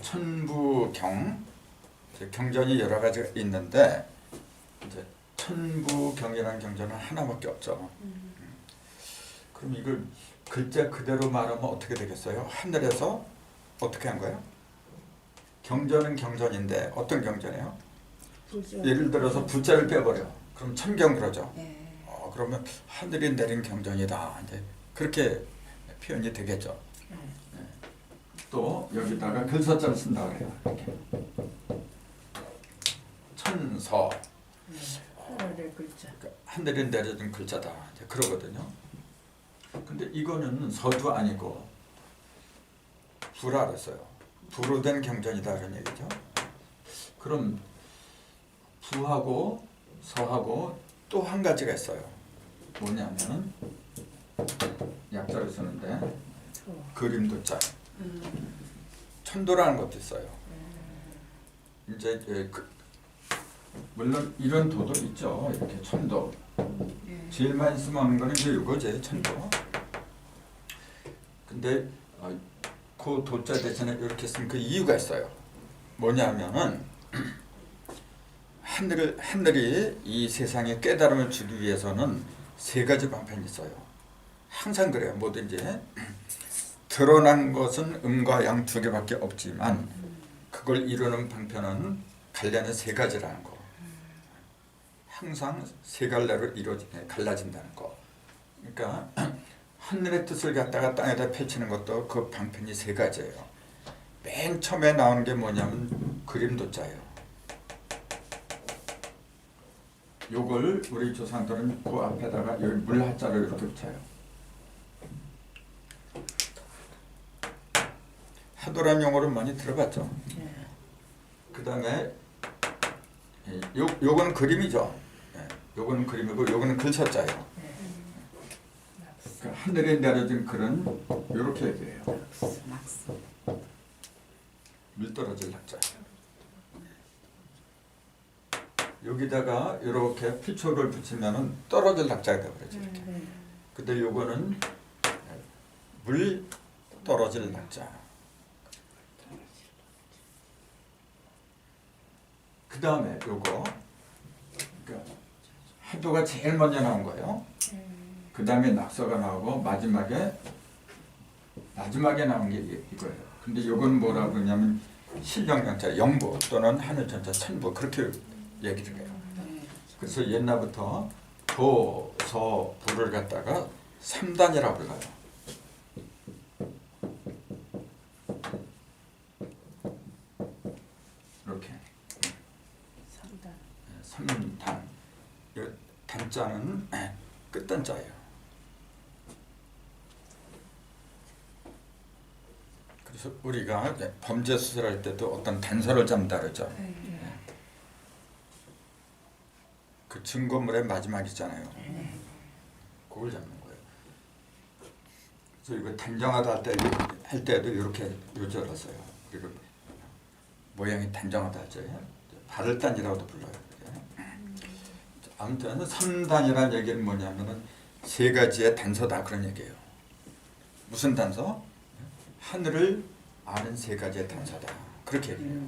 천부경, 경전이 여러 가지가 있는데 이제 천부경이라는 경전은 하나밖에 없죠. 그럼 이걸 글자 그대로 말하면 어떻게 되겠어요? 하늘에서 어떻게 한 거예요? 경전은 경전인데 어떤 경전이에요? 예를 들어서 부자를 빼버려. 그럼 천경 그러죠. 그러면 하늘이 내린 경전이다. 이제 그렇게 표현이 되겠죠. 또 여기다가 글서자를 쓴다 그래요. 이렇게. 천서. 하늘의 글자. 그러니까 하늘이 내려진 글자다. 이제 그러거든요. 근데 이거는 서도 아니고 부라 그랬어요. 부로 된 경전이다 그런 얘기죠. 그럼 부하고 서하고 또 한 가지가 있어요. 뭐냐면은 약자를 쓰는데 그림도 짜. 천도라는 것도 있어요. 이제 물론 이런 도도 있죠. 이렇게 천도. 제일 많이 쓰는 거는 이제 이거지, 천도. 근데 그 도자 대신에 이렇게 쓴 그 이유가 있어요. 뭐냐면은 하늘이 이 세상에 깨달음을 주기 위해서는 세 가지 방편이 있어요. 항상 그래요. 뭐든지 드러난 것은 음과 양 두 개밖에 없지만 그걸 이루는 방편은 갈래는 세 가지라는 거. 항상 세 갈래로 갈라진다는 거. 그러니까 하늘의 뜻을 갖다가 땅에다 펼치는 것도 그 방편이 세 가지예요. 맨 처음에 나오는 게 뭐냐면 그림도자예요. 요걸 우리 조상들은 그 앞에다가 여기 물하자를 이렇게 붙여요. 하도란 용어를 많이 들어봤죠. 그 다음에 요거는 그림이죠. 요거는 그림이고 요거는 글서자예요. 그러니까 하늘에 내려진 글은 요렇게 얘기해요. 물떨어질 낙자. 여기다가 이렇게 필초를 붙이면은 떨어질 낙자가 되버리죠. 이렇게. 근데 요거는 물 떨어질 낙자. 그 다음에 요거 그러니까 하도가 제일 먼저 나온 거예요. 그 다음에 낙서가 나오고 마지막에 나온 게 이거예요. 근데 요건 뭐라고 그러냐면 신령명자 영부 또는 하늘전자 천부 그렇게 얘기를 해요. 그래서 옛날부터 도, 서, 부를 갖다가 3단이라고 불러요. 이렇게 3단. 이 단자는 끝단자예요. 그래서 우리가 범죄 수술할 때도 어떤 단서를 잡는다 그러죠. 그 증거물의 마지막이잖아요. 그걸 잡는 거예요. 그래서 이거 단정하다 할 때도 이렇게 요절했어요. 그리고 모양이 단정하다 할 때 발을단이라고도 불러요. 아무튼 3단이라는 얘기는 뭐냐면은 세 가지의 단서다 그런 얘기예요. 무슨 단서? 하늘을 아는 세 가지의 단서다. 그렇게 얘기해요.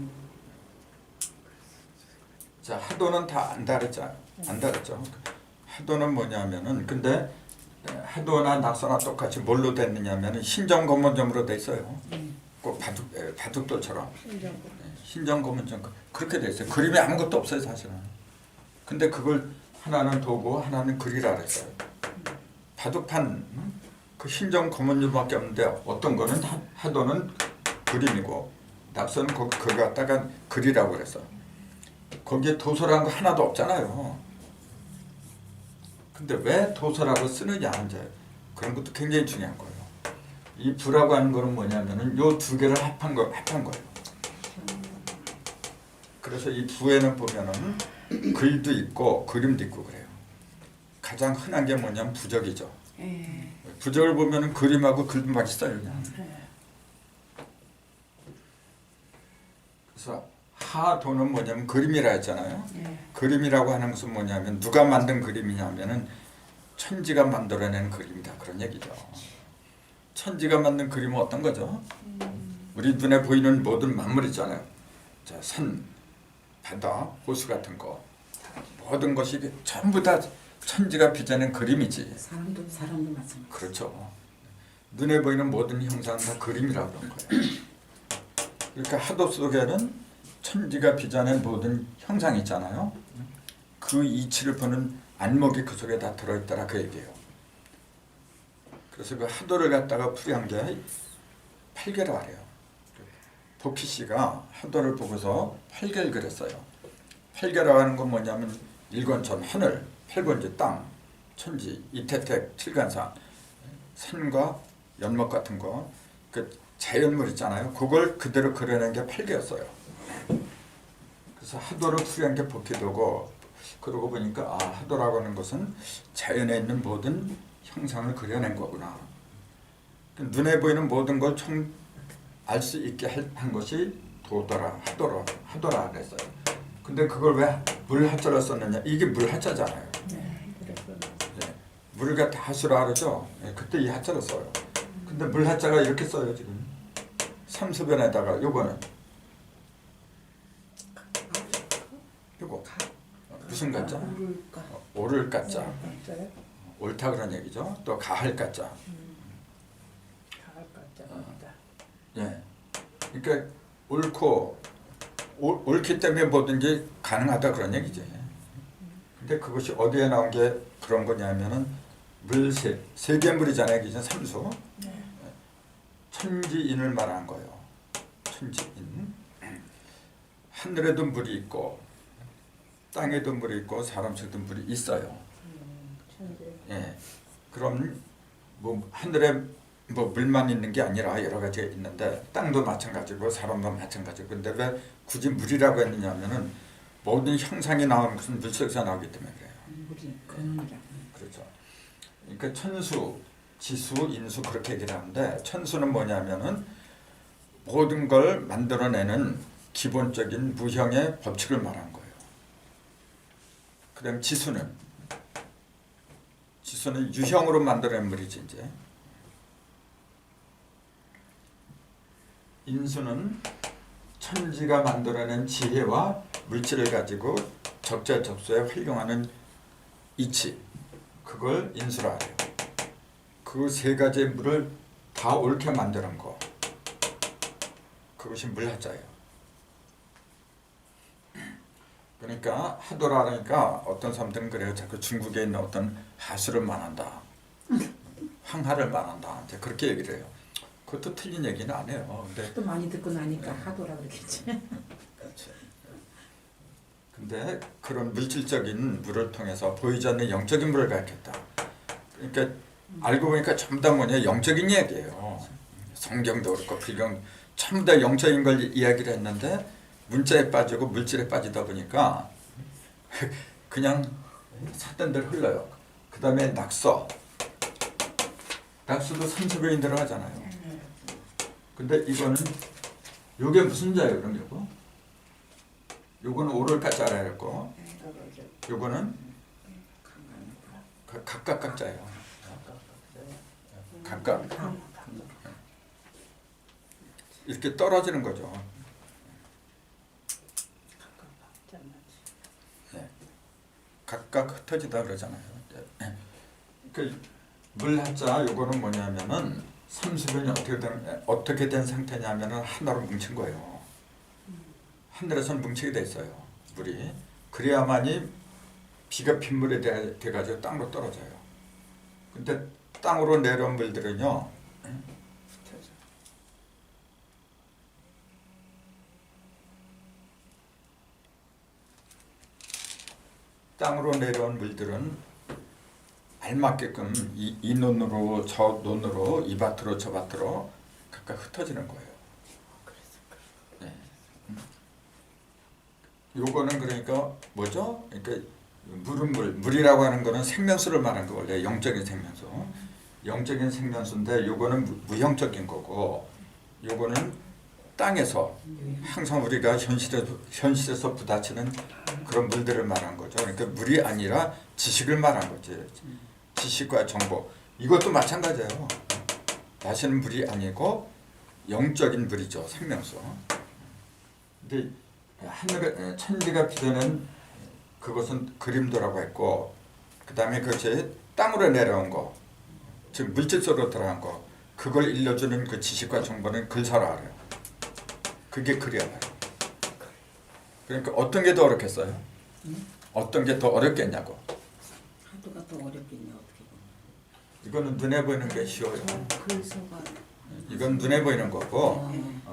자, 하도는 다 안다 그랬죠. 하도는 뭐냐면은 근데 하도나 낙서나 똑같이 뭘로 됐느냐면은 신정검문점으로 돼 있어요. 꼭 바둑돌처럼. 신정검문점 그렇게 돼 있어요. 그림이 아무것도 없어요, 사실은. 근데 그걸 하나는 도고 하나는 글이라 그랬어요. 바둑판 그 신정검문점밖에 없는데 어떤 거는 하도는 그림이고 낙서는 그거 갖다가 글이라고 그랬어. 거기에 도서라는 거 하나도 없잖아요. 근데 왜 도서라고 쓰느냐 이제 그런 것도 굉장히 중요한 거예요. 이 부라고 하는 거는 뭐냐면은 요 두 개를 합한 거예요. 그래서 이 부에는 보면은 글도 있고 그림도 있고 그래요. 가장 흔한 게 뭐냐면 부적이죠. 부적을 보면은 그림하고 글만 있어요, 그냥. 그래서 하도는 뭐냐면 그림이라 했잖아요. 그림이라고 하는 것은 뭐냐면 누가 만든 그림이냐면은 천지가 만들어낸 그림이다 그런 얘기죠. 천지가 만든 그림은 어떤 거죠? 우리 눈에 보이는 모든 만물 있잖아요. 자, 산, 바다, 호수 같은 거 모든 것이 전부 다 천지가 빚어낸 그림이지. 사람도 마찬가지. 그렇죠. 눈에 보이는 모든 형상은 다 그림이라고 그런 거예요. 그러니까 하도 속에는 천지가 빚어낸 모든 형상이 있잖아요. 그 이치를 보는 안목이 그 속에 다 들어있다라 그 얘기예요. 그래서 그 하도를 갖다가 풀이한 게 팔계라래요. 도피 씨가 하도를 보고서 팔계를 그렸어요. 팔계라고 하는 건 뭐냐면 일권천 하늘, 팔권지 땅, 천지, 이태택, 칠간상, 산과 연못 같은 거, 그 자연물 있잖아요. 그걸 그대로 그려낸 게 팔계였어요. 그래서 하도를 풀이한 게 복희도고, 그러고 보니까 아, 하도라고 하는 것은 자연에 있는 모든 형상을 그려낸 거구나. 눈에 보이는 모든 걸 총 알 수 있게 한 것이 도더라, 하도라 그랬어요. 근데 그걸 왜 물하자로 썼느냐? 이게 물하자잖아요. 네, 물을 갖다 하수라 그러죠. 네, 그때 이 하자로 써요. 근데 물하자가 이렇게 써요 지금. 삼수변에다가 요거는 요거 무슨 가자? 오를 가자. 옳다 그런 얘기죠. 또 가할 가자. 예, 그러니까 옳고 옳기 때문에 뭐든지 가능하다 그런 얘기지. 근데 그것이 어디에 나온 게 그런 거냐면은 세 개물이잖아요, 그죠? 삼수. 천지인을 말하는 거예요. 천지인. 하늘에도 물이 있고 땅에도 물이 있고 사람 속에도 물이 있어요. 예, 그럼 뭐 하늘에 뭐 물만 있는 게 아니라 여러 가지가 있는데 땅도 마찬가지고 사람도 마찬가지고. 근데 왜 굳이 물이라고 했느냐면은 모든 형상이 나오는 것은 물 속에서 나오기 때문에 그래요. 물이 근원이라. 그렇죠. 그러니까 천수, 지수, 인수 그렇게 얘기를 하는데 천수는 뭐냐면은 모든 걸 만들어내는 기본적인 무형의 법칙을 말하는 거예요. 그다음 지수는 유형으로 만들어낸 물이지 이제. 인수는 천지가 만들어낸 지혜와 물질을 가지고 적재적소에 활용하는 이치, 그걸 인수라 해요. 그 세 가지의 물을 다 옳게 만드는 거, 그것이 물하자예요. 그러니까 하도라 하니까 어떤 사람들은 그래요. 자꾸 중국에 있는 어떤 하수를 말한다, 황하를 말한다, 이제 그렇게 얘기를 해요. 그것도 틀린 얘기는 안 해요. 근데 또 많이 듣고 나니까 하도라 그러겠지. 그렇지. 근데 그런 물질적인 물을 통해서 보이지 않는 영적인 물을 가르쳤다. 그러니까 알고 보니까 전부 다 뭐냐, 영적인 얘기예요. 성경도 그렇고 불경 전부 다 영적인 걸 이야기를 했는데 문자에 빠지고 물질에 빠지다 보니까 그냥 사던 대로 흘러요. 그 다음에 낙서도 삼수변인대로 하잖아요. 근데 이거는 요게 무슨 자예요? 그럼 요거는 오를 가짜라 했고, 요거는 각각 각자예요. 각각 이렇게 떨어지는 거죠. 네. 각각 흩어지다 그러잖아요. 그 물하자 요거는 뭐냐면은 삼수변이 어떻게 된 상태냐면은 하나로 뭉친 거예요. 하늘에서는 뭉치게 돼 있어요. 물이. 그래야만이 비가 빗물에 돼가지고 땅으로 떨어져요. 근데 땅으로 내려온 물들은요, 땅으로 내려온 물들은 알맞게끔 이 논으로 저 논으로 이 밭으로 저 밭으로 각각 흩어지는 거예요. 네. 요거는 그러니까 뭐죠? 그러니까 물이라고 하는 거는 생명수를 말하는 거, 원래 영적인 생명수. 영적인 생명수인데 요거는 무형적인 거고, 요거는 땅에서 항상 우리가 현실에서 부딪히는 그런 물들을 말한 거죠. 그러니까 물이 아니라 지식을 말한 거지. 지식과 정보. 이것도 마찬가지예요. 다시는 물이 아니고 영적인 불이죠. 생명수. 근데 하늘에 천지가 빚어낸 그것은 그림도라고 했고, 그 다음에 그것이 땅으로 내려온 거, 즉 물질 속으로 들어간 거, 그걸 일러주는 그 지식과 정보는 글사라 그래요. 그게 글이야 말이야. 그러니까 어떤 게 더 어렵겠어요? 어떤 게 더 어렵겠냐고. 하도가 더 어렵겠네 어떻게 보면. 이거는 눈에 보이는 게 쉬워요. 글서가 이건 눈에 보이는 거고,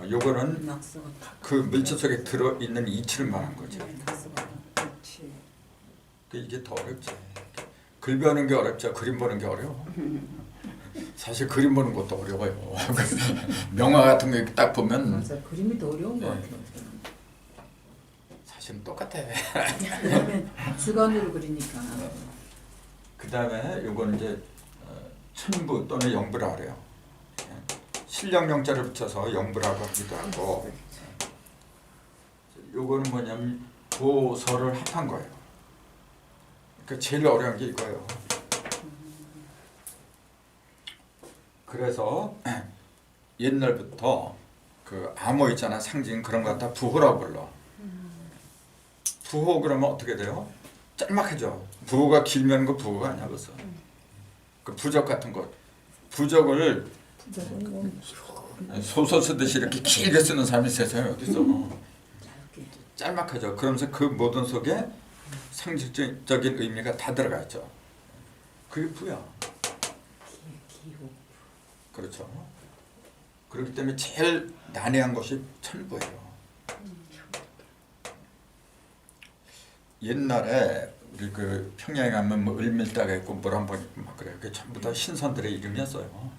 요거는 낙서가 그 물질 속에 들어있는 이치를 말한 거죠. 낙서가 그렇지. 이게 더 어렵지. 글 배우는 게 어렵죠. 그림 보는 게 어려워. 사실 그림 보는 것도 어려워요. 명화 같은 거 딱 보면 맞아 그림이 더 어려운 것 네. 같아요. 어떻게 보면. 사실은 똑같아. 왜냐면 주관으로 그리니까. 그 다음에 요거는 이제 천부 또는 영부라 그래요. 신령영자를 붙여서 영부라고 하기도 하고, 요거는 뭐냐면 도서를 합한 거예요. 그러니까 제일 어려운 게 이거예요. 그래서 옛날부터 그 암호 있잖아, 상징 그런 거 다 부호라고 불러. 부호 그러면 어떻게 돼요? 짤막해져. 부호가 길면 그 부호가 아니야 벌써. 그 부적 같은 거, 부적을 소설 쓰듯이 이렇게 길게 쓰는 사람이 세상에 어디 있어? 짧게. 짤막하죠. 그러면서 그 모든 속에 상징적인 의미가 다 들어가 있죠. 그게 부야. 기호. 그렇죠. 그렇기 때문에 제일 난해한 것이 천부예요. 옛날에 우리 그 평양에 가면 뭐 을밀다가 있고 뭐란번 있고 막 그래요. 그 전부 다 신선들의 이름이었어요.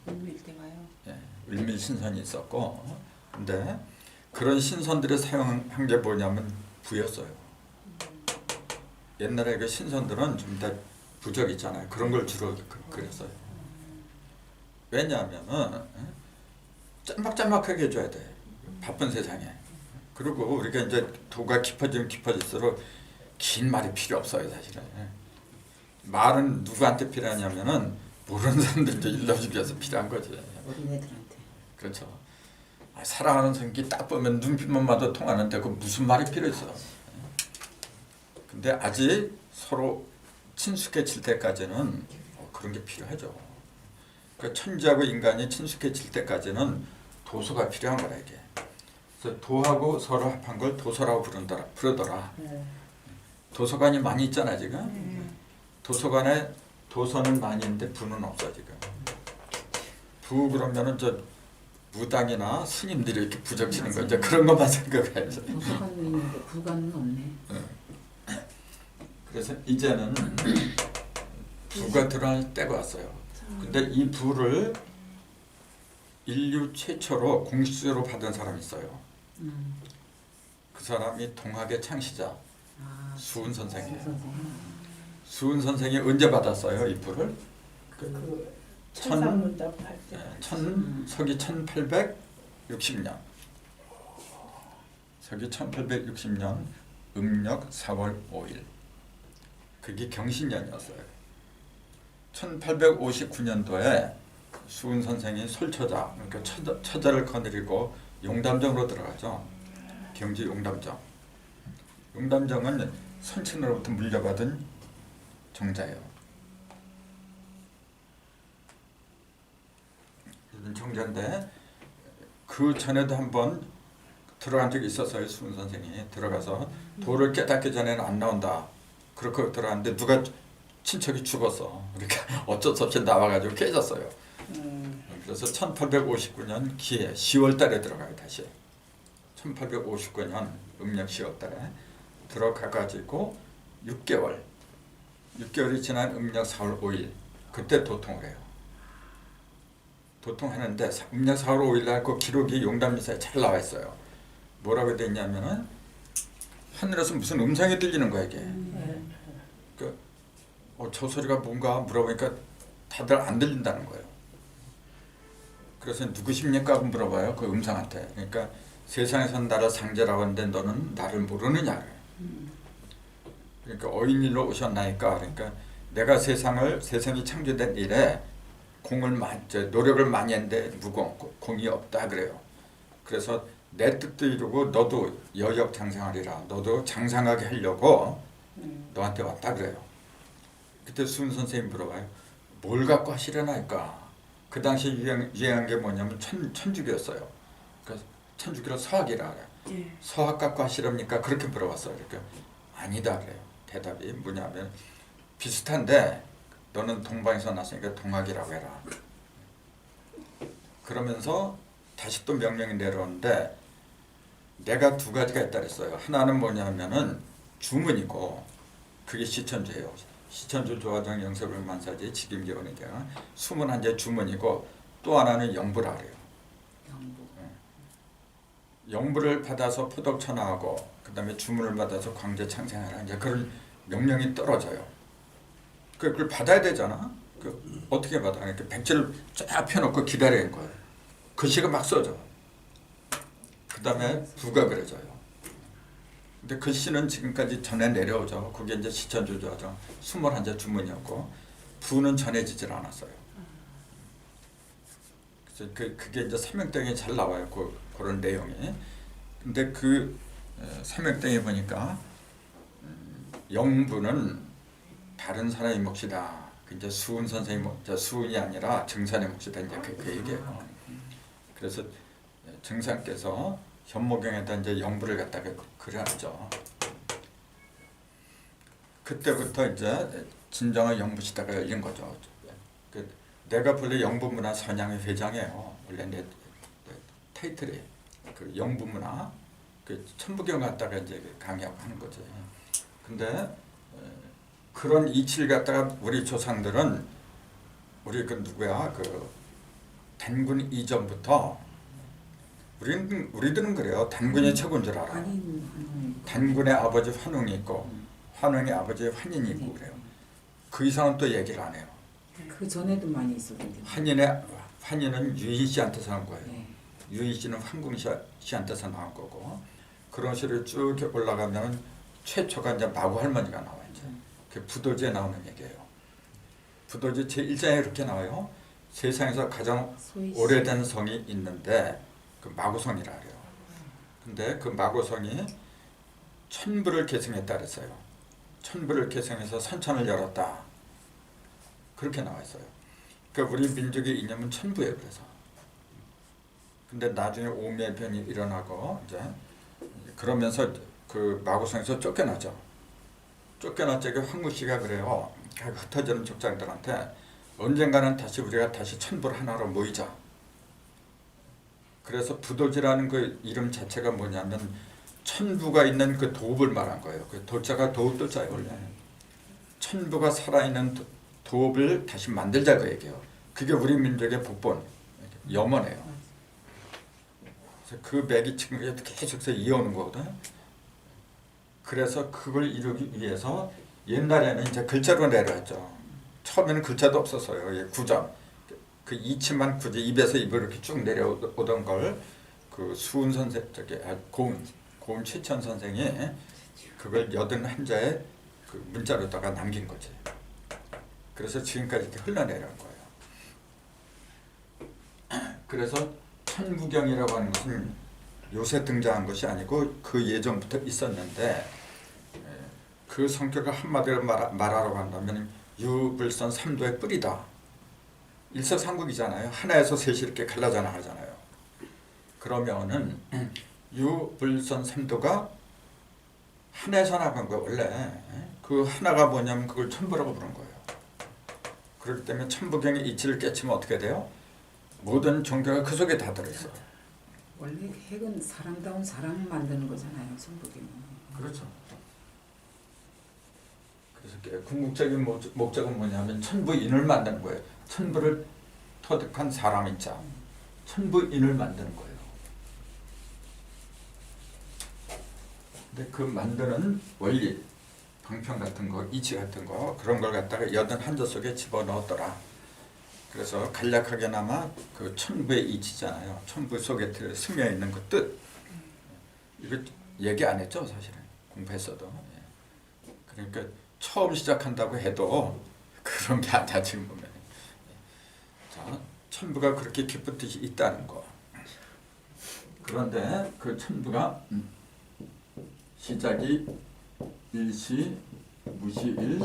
을밀 때가요. 예, 을밀 신선이 있었고, 근데 그런 신선들이 사용한 게 뭐냐면 부였어요. 옛날에 그 신선들은 좀 다 부적 있잖아요. 그런 걸 주로 그렸어요. 왜냐하면은 짤막짤막하게 해줘야 돼. 바쁜 세상에. 그리고 우리가 이제 도가 깊어지면 깊어질수록 긴 말이 필요 없어요, 사실은. 말은 누구한테 필요하냐면은 모르는 사람들도 일러주기 위해서 필요한 거지. 어린애들한테. 그렇죠. 사랑하는 성기 딱 보면 눈빛만 봐도 통하는데 그 무슨 말이 필요했어. 근데 아직 서로 친숙해질 때까지는 그런 게 필요하죠. 그 천지하고 인간이 친숙해질 때까지는 도서가 필요한 거라 이게. 그래서 도하고 서로 합한 걸 도서라고 부르더라. 도서관이 많이 있잖아 지금. 도서관에 도서는 많이 있는데 부는 없어 지금. 부 그러면은 저 무당이나 스님들이 이렇게 부적치는 거 이제 그런 것만 생각해야죠. 도서관은 있는데 부관은 없네. 그래서 이제는 부가 들어갈 때가 왔어요. 근데 이 부를 인류 최초로 공식적으로 받은 사람이 있어요. 그 사람이 동학의 창시자 아, 수은 선생이에요. 선생님. 수은 선생이 언제 받았어요 이 부를? 그 천상문답 할 때. 서기 1860년. 서기 1860년 음력 4월 5일. 그게 경신년이었어요. 1859년도에 수은 선생이 솔처자, 그러니까 처자를 거느리고 용담정으로 들어가죠. 경주 용담정. 용담정은 선친으로부터 물려받은 정자예요. 정자인데 그 전에도 한번 들어간 적이 있었어요. 수은 선생이 들어가서 도를 깨닫기 전에는 안 나온다. 그렇게 들어갔는데 누가 친척이 죽었어. 그러니까 어쩔 수 없이 나와가지고 깨졌어요. 그래서 1859년 기해 10월 달에 들어가요. 다시 1859년 음력 10월 달에 들어가가지고 6개월이 지난 음력 4월 5일 그때 도통을 해요. 도통하는데 음력 4월 5일 날 그 기록이 용담미사에 잘 나와 있어요. 뭐라고 돼 있냐면은 하늘에서 무슨 음성이 들리는 거야 이게. 저 소리가 뭔가 물어보니까 다들 안 들린다는 거예요. 그래서 누구십니까? 하고 물어봐요. 그 음성한테. 그러니까 세상에선 나를 상제라고 하는데 너는 나를 모르느냐. 그러니까 어인일로 오셨나이까. 그러니까 내가 세상이 창조된 일에 노력을 많이 했는데 공이 없다 그래요. 그래서 내 뜻도 이루고 너도 여역장생하리라. 너도 장상하게 하려고 너한테 왔다 그래요. 그때 수은 선생님 물어봐요. 뭘 갖고 하시려나니까. 그 당시 유행한 게 뭐냐면 천주교였어요. 그래서 천주교를 서학이라 그래요. 예. 서학 갖고 하시렵니까? 그렇게 물어봤어요. 이렇게 아니다 그래요. 대답이 뭐냐면 비슷한데 너는 동방에서 났으니까 동학이라고 해라. 그러면서 다시 또 명령이 내려오는데 내가 두 가지가 있다 그랬어요. 하나는 뭐냐면은 주문이고 그게 시천주예요. 시천주 조화정 영서불만사지 직임기원이죠. 수문한 제 주문이고 또 하나는 영부라 그래요. 영부. 영부를 받아서 포덕천하하고 그 다음에 주문을 받아서 광제창생하라. 이제 그런 명령이 떨어져요. 그걸 받아야 되잖아. 어떻게 받아? 이렇게 백지를 쫙 펴놓고 기다리는 거예요. 글씨가 막 써져. 그 다음에 부가 그려져요. 근데 글씨는 지금까지 전해 내려오죠. 그게 이제 시천주조죠. 21자 주문이었고 부는 전해지질 않았어요. 그래서 그게 이제 사명땡에 잘 나와요. 그런 내용이. 근데 그 사명땡에 보니까 영부는 다른 사람의 몫이다. 이제 수은 선생님 수은이 아니라 증산의 몫이다. 이제 그 얘기예요. 그래서 증산께서 현모경에다 이제 영부를 갖다가 그려놨죠. 그때부터 이제 진정한 영부시대가 열린 거죠. 내가 본래 영부문화 선양의 회장이에요. 원래 내 타이틀이 그 영부문화 그 천부경 갖다가 이제 강의하고 하는 거지. 근데 그런 이치를 갖다가 우리 조상들은 우리 그 누구야 그 단군 이전부터 우리들은 그래요. 단군이 최고인 줄 알아. 단군의 아버지 환웅이 있고 환웅의 아버지 환인이 있고 그래요. 그 이상은 또 얘기를 안 해요. 그 전에도 많이 있었는데. 환인은 유희 씨한테서 나온 거예요. 네. 유희 씨는 황궁 씨한테서 나온 거고 그런 식으로 쭉 올라가면 최초가 이제 마구 할머니가 나와요. 이제 그 부도지에 나오는 얘기예요. 부도지 제1장에 이렇게 나와요. 세상에서 가장 오래된 성이 있는데 그 마고성이라 그래요. 근데 그 마고성이 천부를 계승했다 그랬어요. 천부를 계승해서 선천을 열었다. 그렇게 나와 있어요. 그러니까 우리 민족의 이념은 천부예요. 그래서. 근데 나중에 오매변이 일어나고 이제 그러면서 그 마고성에서 쫓겨나죠. 쫓겨났자기 황구 씨가 그래요. 흩어지는 족장들한테 언젠가는 다시 우리가 다시 천부를 하나로 모이자. 그래서 부도지라는 그 이름 자체가 뭐냐면 천부가 있는 그 도읍을 말한 거예요. 그 도자가 도읍도자예요 원래. 천부가 살아있는 도읍을 다시 만들자 그 얘기예요. 그게 우리 민족의 복본 염원이에요. 그래서 그 맥이 지금 계속 이어오는 거거든. 그래서 그걸 이루기 위해서 옛날에는 이제 글자로 내려왔죠. 처음에는 글자도 없었어요. 구점. 그 이치만 굳이 입에서 입으로 이렇게 쭉 내려오던 걸 그 수은 선생 고운 최천 선생이 그걸 81자의 그 문자로다가 남긴 거지. 그래서 지금까지 이렇게 흘러내려온 거예요. 그래서 천부경이라고 하는 것은 요새 등장한 것이 아니고 그 예전부터 있었는데 그 성격을 한마디로 말하라고 한다면 유불선 삼도의 뿌리다. 일서삼국이잖아요. 하나에서 셋이 이렇게 갈라져 나가잖아요. 그러면은 유불선 삼도가 하나에서 나간 거예요. 원래 그 하나가 뭐냐면 그걸 천부라고 부른 거예요. 그렇기 때문에 천부경의 이치를 깨치면 어떻게 돼요? 모든 종교가 그 속에 다 들어있어요. 원래 핵은 사람다운 사람을 만드는 거잖아요. 천부경은. 그렇죠. 그래서 궁극적인 목적은 뭐냐면 천부인을 만드는 거예요. 천부를 터득한 사람인 자, 천부인을 만드는 거예요. 근데 그 만드는 원리, 방편 같은 거, 이치 같은 거 그런 걸 갖다가 81자 속에 집어넣었더라. 그래서 간략하게나마 그 천부의 이치잖아요. 천부 속에 스며 있는 그 뜻. 이거 얘기 안 했죠, 사실은 공부했어도. 그러니까 처음 시작한다고 해도 그런 게 아니야 지금 보면. 자, 천부가 그렇게 깊은 뜻이 있다는 거. 그런데 그 천부가 시작이 일시 무시일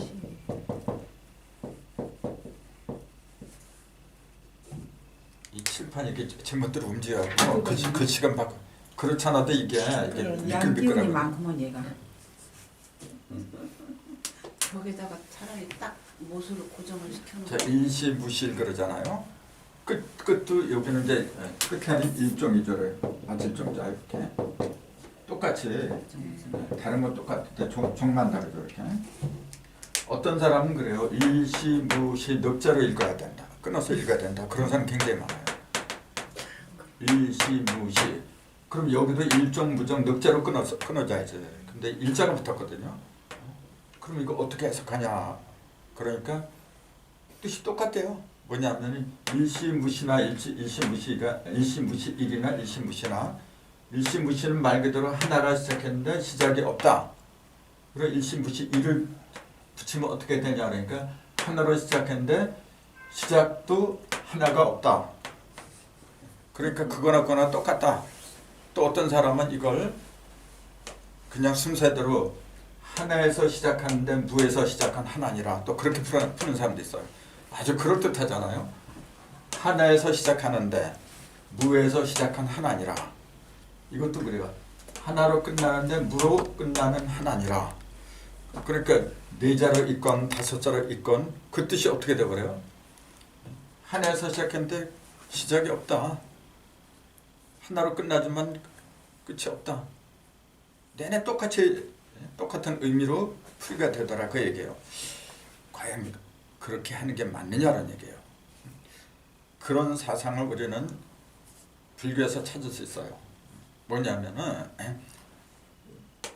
이 칠판이 이렇게 제멋대로 움직여고 글씨가 막 그렇잖아도 이게 양기운이 미끌미끌하고 많구먼 얘가. 벽에다가 차라리 딱 못으로 고정을 자, 시켜놓고 일시 무시일 그러잖아요. 끝도 여기는 이제 끝에 아닌 일종이죠를 일종자 이렇게 똑같이 다른 건 똑같은데 종만 다르죠 이렇게. 어떤 사람은 그래요. 일시 무시 넉자로 읽어야 된다. 끊어서 읽어야 된다. 그런 사람 굉장히 많아요. 일시 무시. 그럼 여기도 일종 무정 넉자로 끊어져야지. 근데 일자가 붙었거든요. 그럼 이거 어떻게 해석하냐? 그러니까 뜻이 똑같대요. 뭐냐면 일시무시나 일시무시일이나 일시무시나 일시무시는 말 그대로 하나가 시작했는데 시작이 없다. 그리고 일시무시일을 붙이면 어떻게 되냐 그러니까 하나로 시작했는데 시작도 하나가 없다. 그러니까 그거나 그거나 똑같다. 또 어떤 사람은 이걸 그냥 순서대로 하나에서 시작하는데 무에서 시작한 하나니라 또 그렇게 푸는 사람도 있어요. 아주 그럴듯하잖아요. 하나에서 시작하는데 무에서 시작한 하나니라. 이것도 그래요. 하나로 끝나는데 무로 끝나는 하나니라. 그러니까 네 자로 있건 다섯 자로 있건 그 뜻이 어떻게 돼버려요? 하나에서 시작했는데 시작이 없다. 하나로 끝나지만 끝이 없다. 내내 똑같은 의미로 풀이가 되더라 그 얘기예요. 과연 그렇게 하는 게 맞느냐는 얘기예요. 그런 사상을 우리는 불교에서 찾을 수 있어요. 뭐냐면은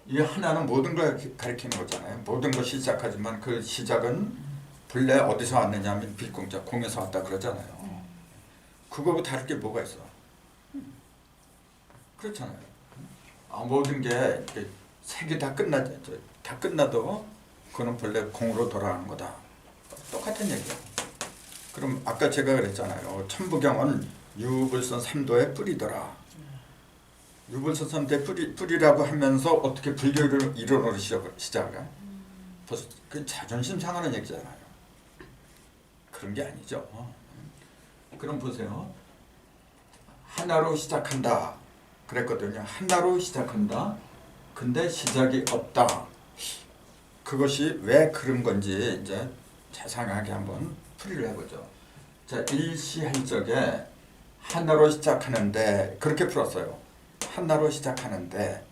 이 하나는 모든 걸 가리키는 거잖아요. 모든 것이 시작하지만 그 시작은 본래 어디서 왔느냐 하면 빌공자 공에서 왔다 그러잖아요. 그거하고 다를 게 뭐가 있어? 그렇잖아요. 모든 게 색이 다 끝나도 그거는 본래 공으로 돌아가는 거다. 똑같은 얘기야. 그럼 아까 제가 그랬잖아요. 천부경은 유불선 3도의 뿌리더라. 유불선 3도의 뿌리라고 하면서 어떻게 불교를 이론으로 시작을? 벌써 그 자존심 상하는 얘기잖아요. 그런 게 아니죠. 그럼 보세요. 하나로 시작한다. 그랬거든요. 하나로 시작한다. 근데 시작이 없다. 그것이 왜 그런 건지 이제 자상하게 한번 풀이를 해보죠. 자, 일시할 적에 하나로 시작하는데 그렇게 풀었어요. 하나로 시작하는데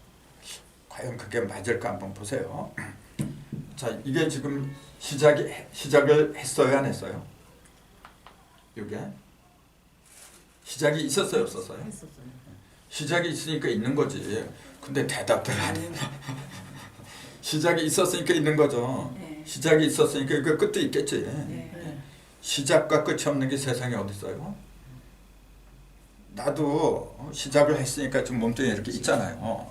과연 그게 맞을까 한번 보세요. 자, 이게 지금 시작을 했어요, 안 했어요? 이게 시작이 있었어요, 없었어요? 했었어요. 시작이 있으니까 있는 거지. 근데 대답들 안 해. 시작이 있었으니까 있는 거죠. 네. 시작이 있었으니까 그 끝도 있겠지. 네. 시작과 끝이 없는 게 세상에 어디 있어요? 나도 시작을 했으니까 지금 몸뚱이 이렇게 있잖아요.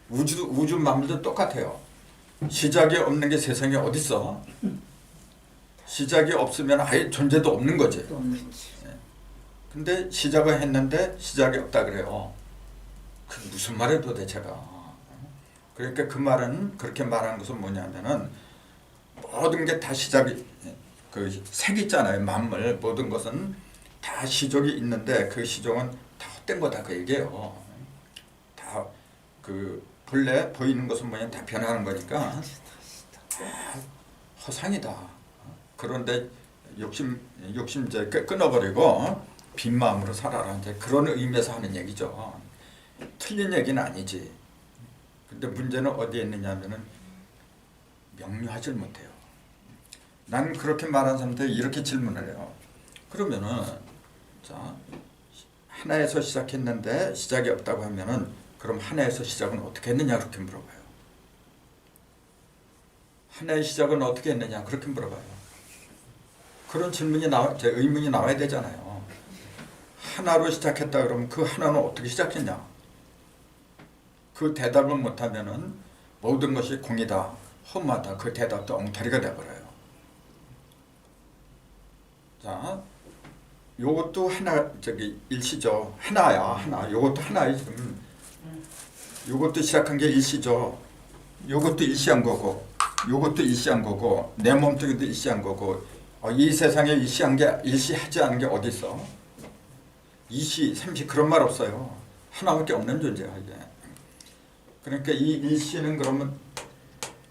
우주 만물도 똑같아요. 시작이 없는 게 세상에 어디 있어? 시작이 없으면 아예 존재도 없는 거지. 또 없는 거지. 근데 시작을 했는데 시작이 없다 그래요. 그 무슨 말이에요 도대체가. 그러니까 그 말은 그렇게 말한 것은 뭐냐면은 모든 게 다 시작이 그 색 있잖아요. 만물 모든 것은 다 시족이 있는데 그 시족은 다 헛된 거다 그 얘기예요. 다 그 본래 보이는 것은 뭐냐 다 변하는 거니까 허상이다. 그런데 욕심 이제 끊어버리고 빈 마음으로 살아라. 이제 그런 의미에서 하는 얘기죠. 틀린 얘기는 아니지. 근데 문제는 어디에 있느냐면은 명료하지 못해요. 난 그렇게 말한 사람한테 이렇게 질문을 해요. 그러면은 자 하나에서 시작했는데 시작이 없다고 하면은 그럼 하나에서 시작은 어떻게 했느냐 그렇게 물어봐요. 하나의 시작은 어떻게 했느냐 그렇게 물어봐요. 그런 질문이 제 의문이 나와야 되잖아요. 하나로 시작했다 그러면 그 하나는 어떻게 시작했냐? 그 대답을 못하면은 모든 것이 공이다, 험하다. 그 대답도 엉터리가 돼버려요. 자, 요것도 하나 저기 일시죠. 하나야 하나. 요것도 하나야 지금. 요것도 시작한 게 일시죠. 요것도 일시한 거고, 요것도 일시한 거고, 내 몸뚱이도 일시한 거고. 이 세상에 일시한 게 일시하지 않은 게 어디 있어? 이시, 삼시 그런 말 없어요. 하나밖에 없는 존재야 이게. 그러니까 이 일시는 그러면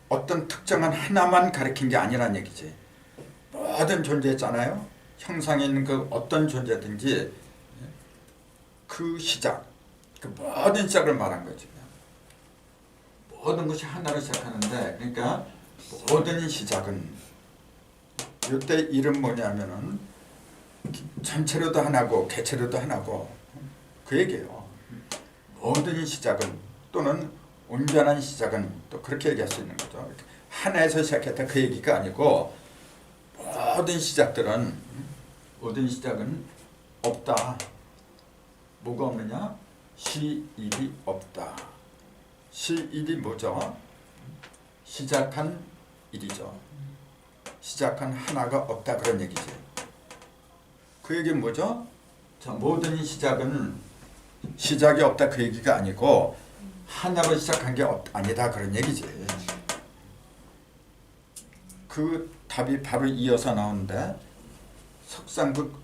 어떤 특정한 하나만 가리킨 게 아니란 얘기지. 모든 존재 있잖아요. 형상에 있는 그 어떤 존재든지 그 시작, 그 모든 시작을 말한 거지. 모든 것이 하나로 시작하는데, 그러니까 모든 시작은 이때 이름 뭐냐면은 전체로도 하나고 개체로도 하나고 그 얘기예요. 모든 시작은 또는 온전한 시작은 또 그렇게 얘기할 수 있는 거죠. 하나에서 시작했다 그 얘기가 아니고 모든 시작은 없다. 뭐가 없느냐? 시일이 없다. 시일이 뭐죠? 시작한 일이죠. 시작한 하나가 없다 그런 얘기지. 그 얘기는 뭐죠? 자, 모든 시작은 시작이 없다 그 얘기가 아니고 하나로 시작한 게 아니다 그런 얘기지. 그 답이 바로 이어서 나오는데 석상극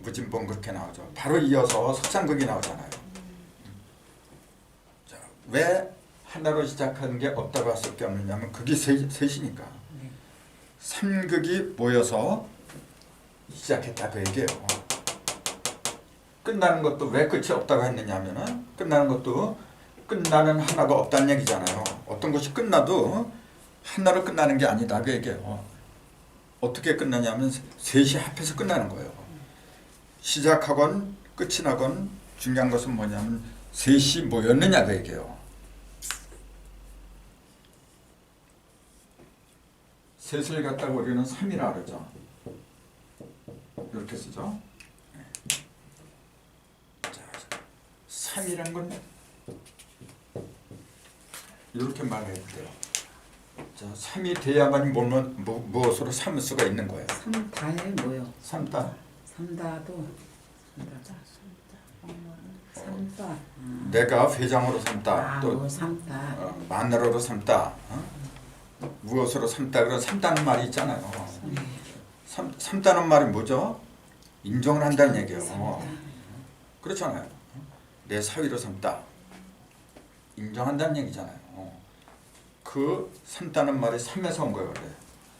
무진본 그렇게 나오죠. 바로 이어서 석상극이 나오잖아요. 자, 왜 하나로 시작한 게 없다고 할 수밖에 없느냐면 극이 셋이니까. 삼극이 모여서 시작했다 그 얘기예요. 끝나는 것도 왜 끝이 없다고 했느냐면은 끝나는 것도 끝나는 하나가 없다는 얘기잖아요. 어떤 것이 끝나도 하나로 끝나는 게 아니다 그 얘기예요. 어떻게 끝나냐면 셋이 합해서 끝나는 거예요. 시작하건 끝이 나건 중요한 것은 뭐냐면 셋이 모였느냐 그 얘기예요. 셋을 갖다가 우리는 3이라 그러죠. 이렇게 쓰죠. 자, 3이란 건 이렇게 말해야 돼요. 자, 3이 돼야만 무엇으로 삼을 수가 있는 거예요. 삼다에 뭐요? 삼다. 삼다도 삼다. 내가 회장으로 삼다. 또 삼다. 마누라로 삼다. 무엇으로 삼다. 그런 삼다는 말이 있잖아요. 삼다는 말이 뭐죠? 인정을 한다는 얘기예요. 그렇잖아요. 내 사위로 삼다. 인정한다는 얘기잖아요. 그 삼다는 말이 삼에서 온 거예요.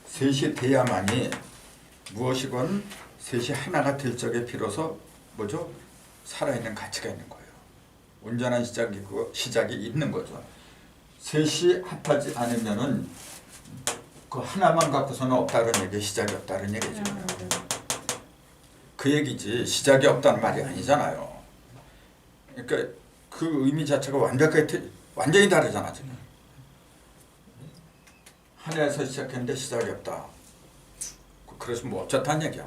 셋이 돼야만이 무엇이건 셋이 하나가 될 적에 비로소 뭐죠? 살아있는 가치가 있는 거예요. 온전한 시작이 있는 거죠. 셋이 합하지 않으면은 그 하나만 갖고서는 없다는 얘기, 시작이 없다는 얘기죠. 그 얘기지 시작이 없다는 말이 아니잖아요. 그러니까 그 의미 자체가 완전히 다르잖아 지금. 하나에서 시작했는데 시작이 없다. 그래서 뭐 어쩌다는 얘기야.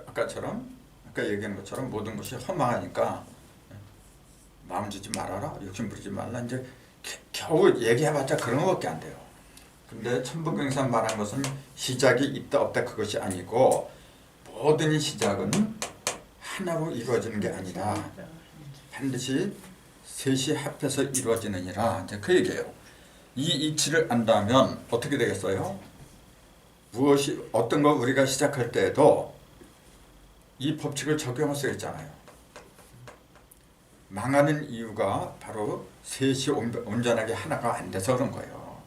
아까처럼 아까 얘기한 것처럼 모든 것이 허망하니까 마음 주지 말아라, 욕심 부리지 말라. 이제 겨우 얘기해봤자 그런 것밖에 안 돼요. 근데 천부경산 말한 것은 시작이 있다 없다 그것이 아니고 모든 시작은 하나로 이루어지는 게 아니라 반드시 셋이 합해서 이루어지느니라. 이제 그 얘기예요. 이 이치를 안다면 어떻게 되겠어요? 무엇이 어떤 거 우리가 시작할 때에도 이 법칙을 적용할 수 있잖아요. 망하는 이유가 바로 셋이 온전하게 하나가 안 돼서 그런 거예요.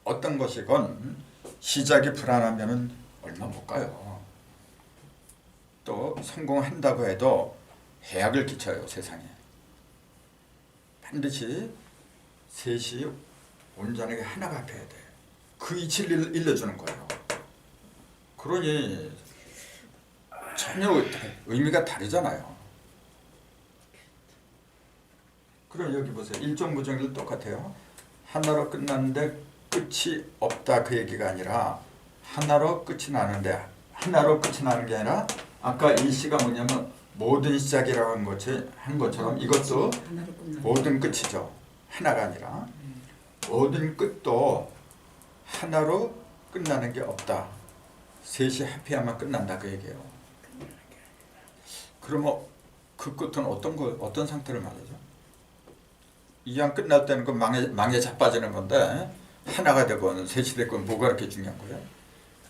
어떤 것이건 시작이 불안하면은 얼마 못 가요. 또 성공한다고 해도 해악을 끼쳐요 세상에. 반드시 셋이 온전하게 하나가 돼야 돼. 그 이치를 일러주는 거예요. 그러니 전혀 의미가 다르잖아요. 그럼 여기 보세요. 일정무정일 똑같아요. 하나로 끝났는데 끝이 없다 그 얘기가 아니라 하나로 끝이 나는데 하나로 끝이 나는 게 아니라 아까 일시가 뭐냐면 모든 시작이라고 한 것처럼 이것도 모든 끝이죠. 하나가 아니라 모든 끝도 하나로 끝나는 게 없다. 셋이 합해야만 끝난다 그 얘기예요. 그러면 그 끝은 어떤 상태를 말하죠? 이왕 끝날 때는 그 망에 자빠지는 건데 하나가 되고 셋이 되고 뭐가 그렇게 중요한 거예요?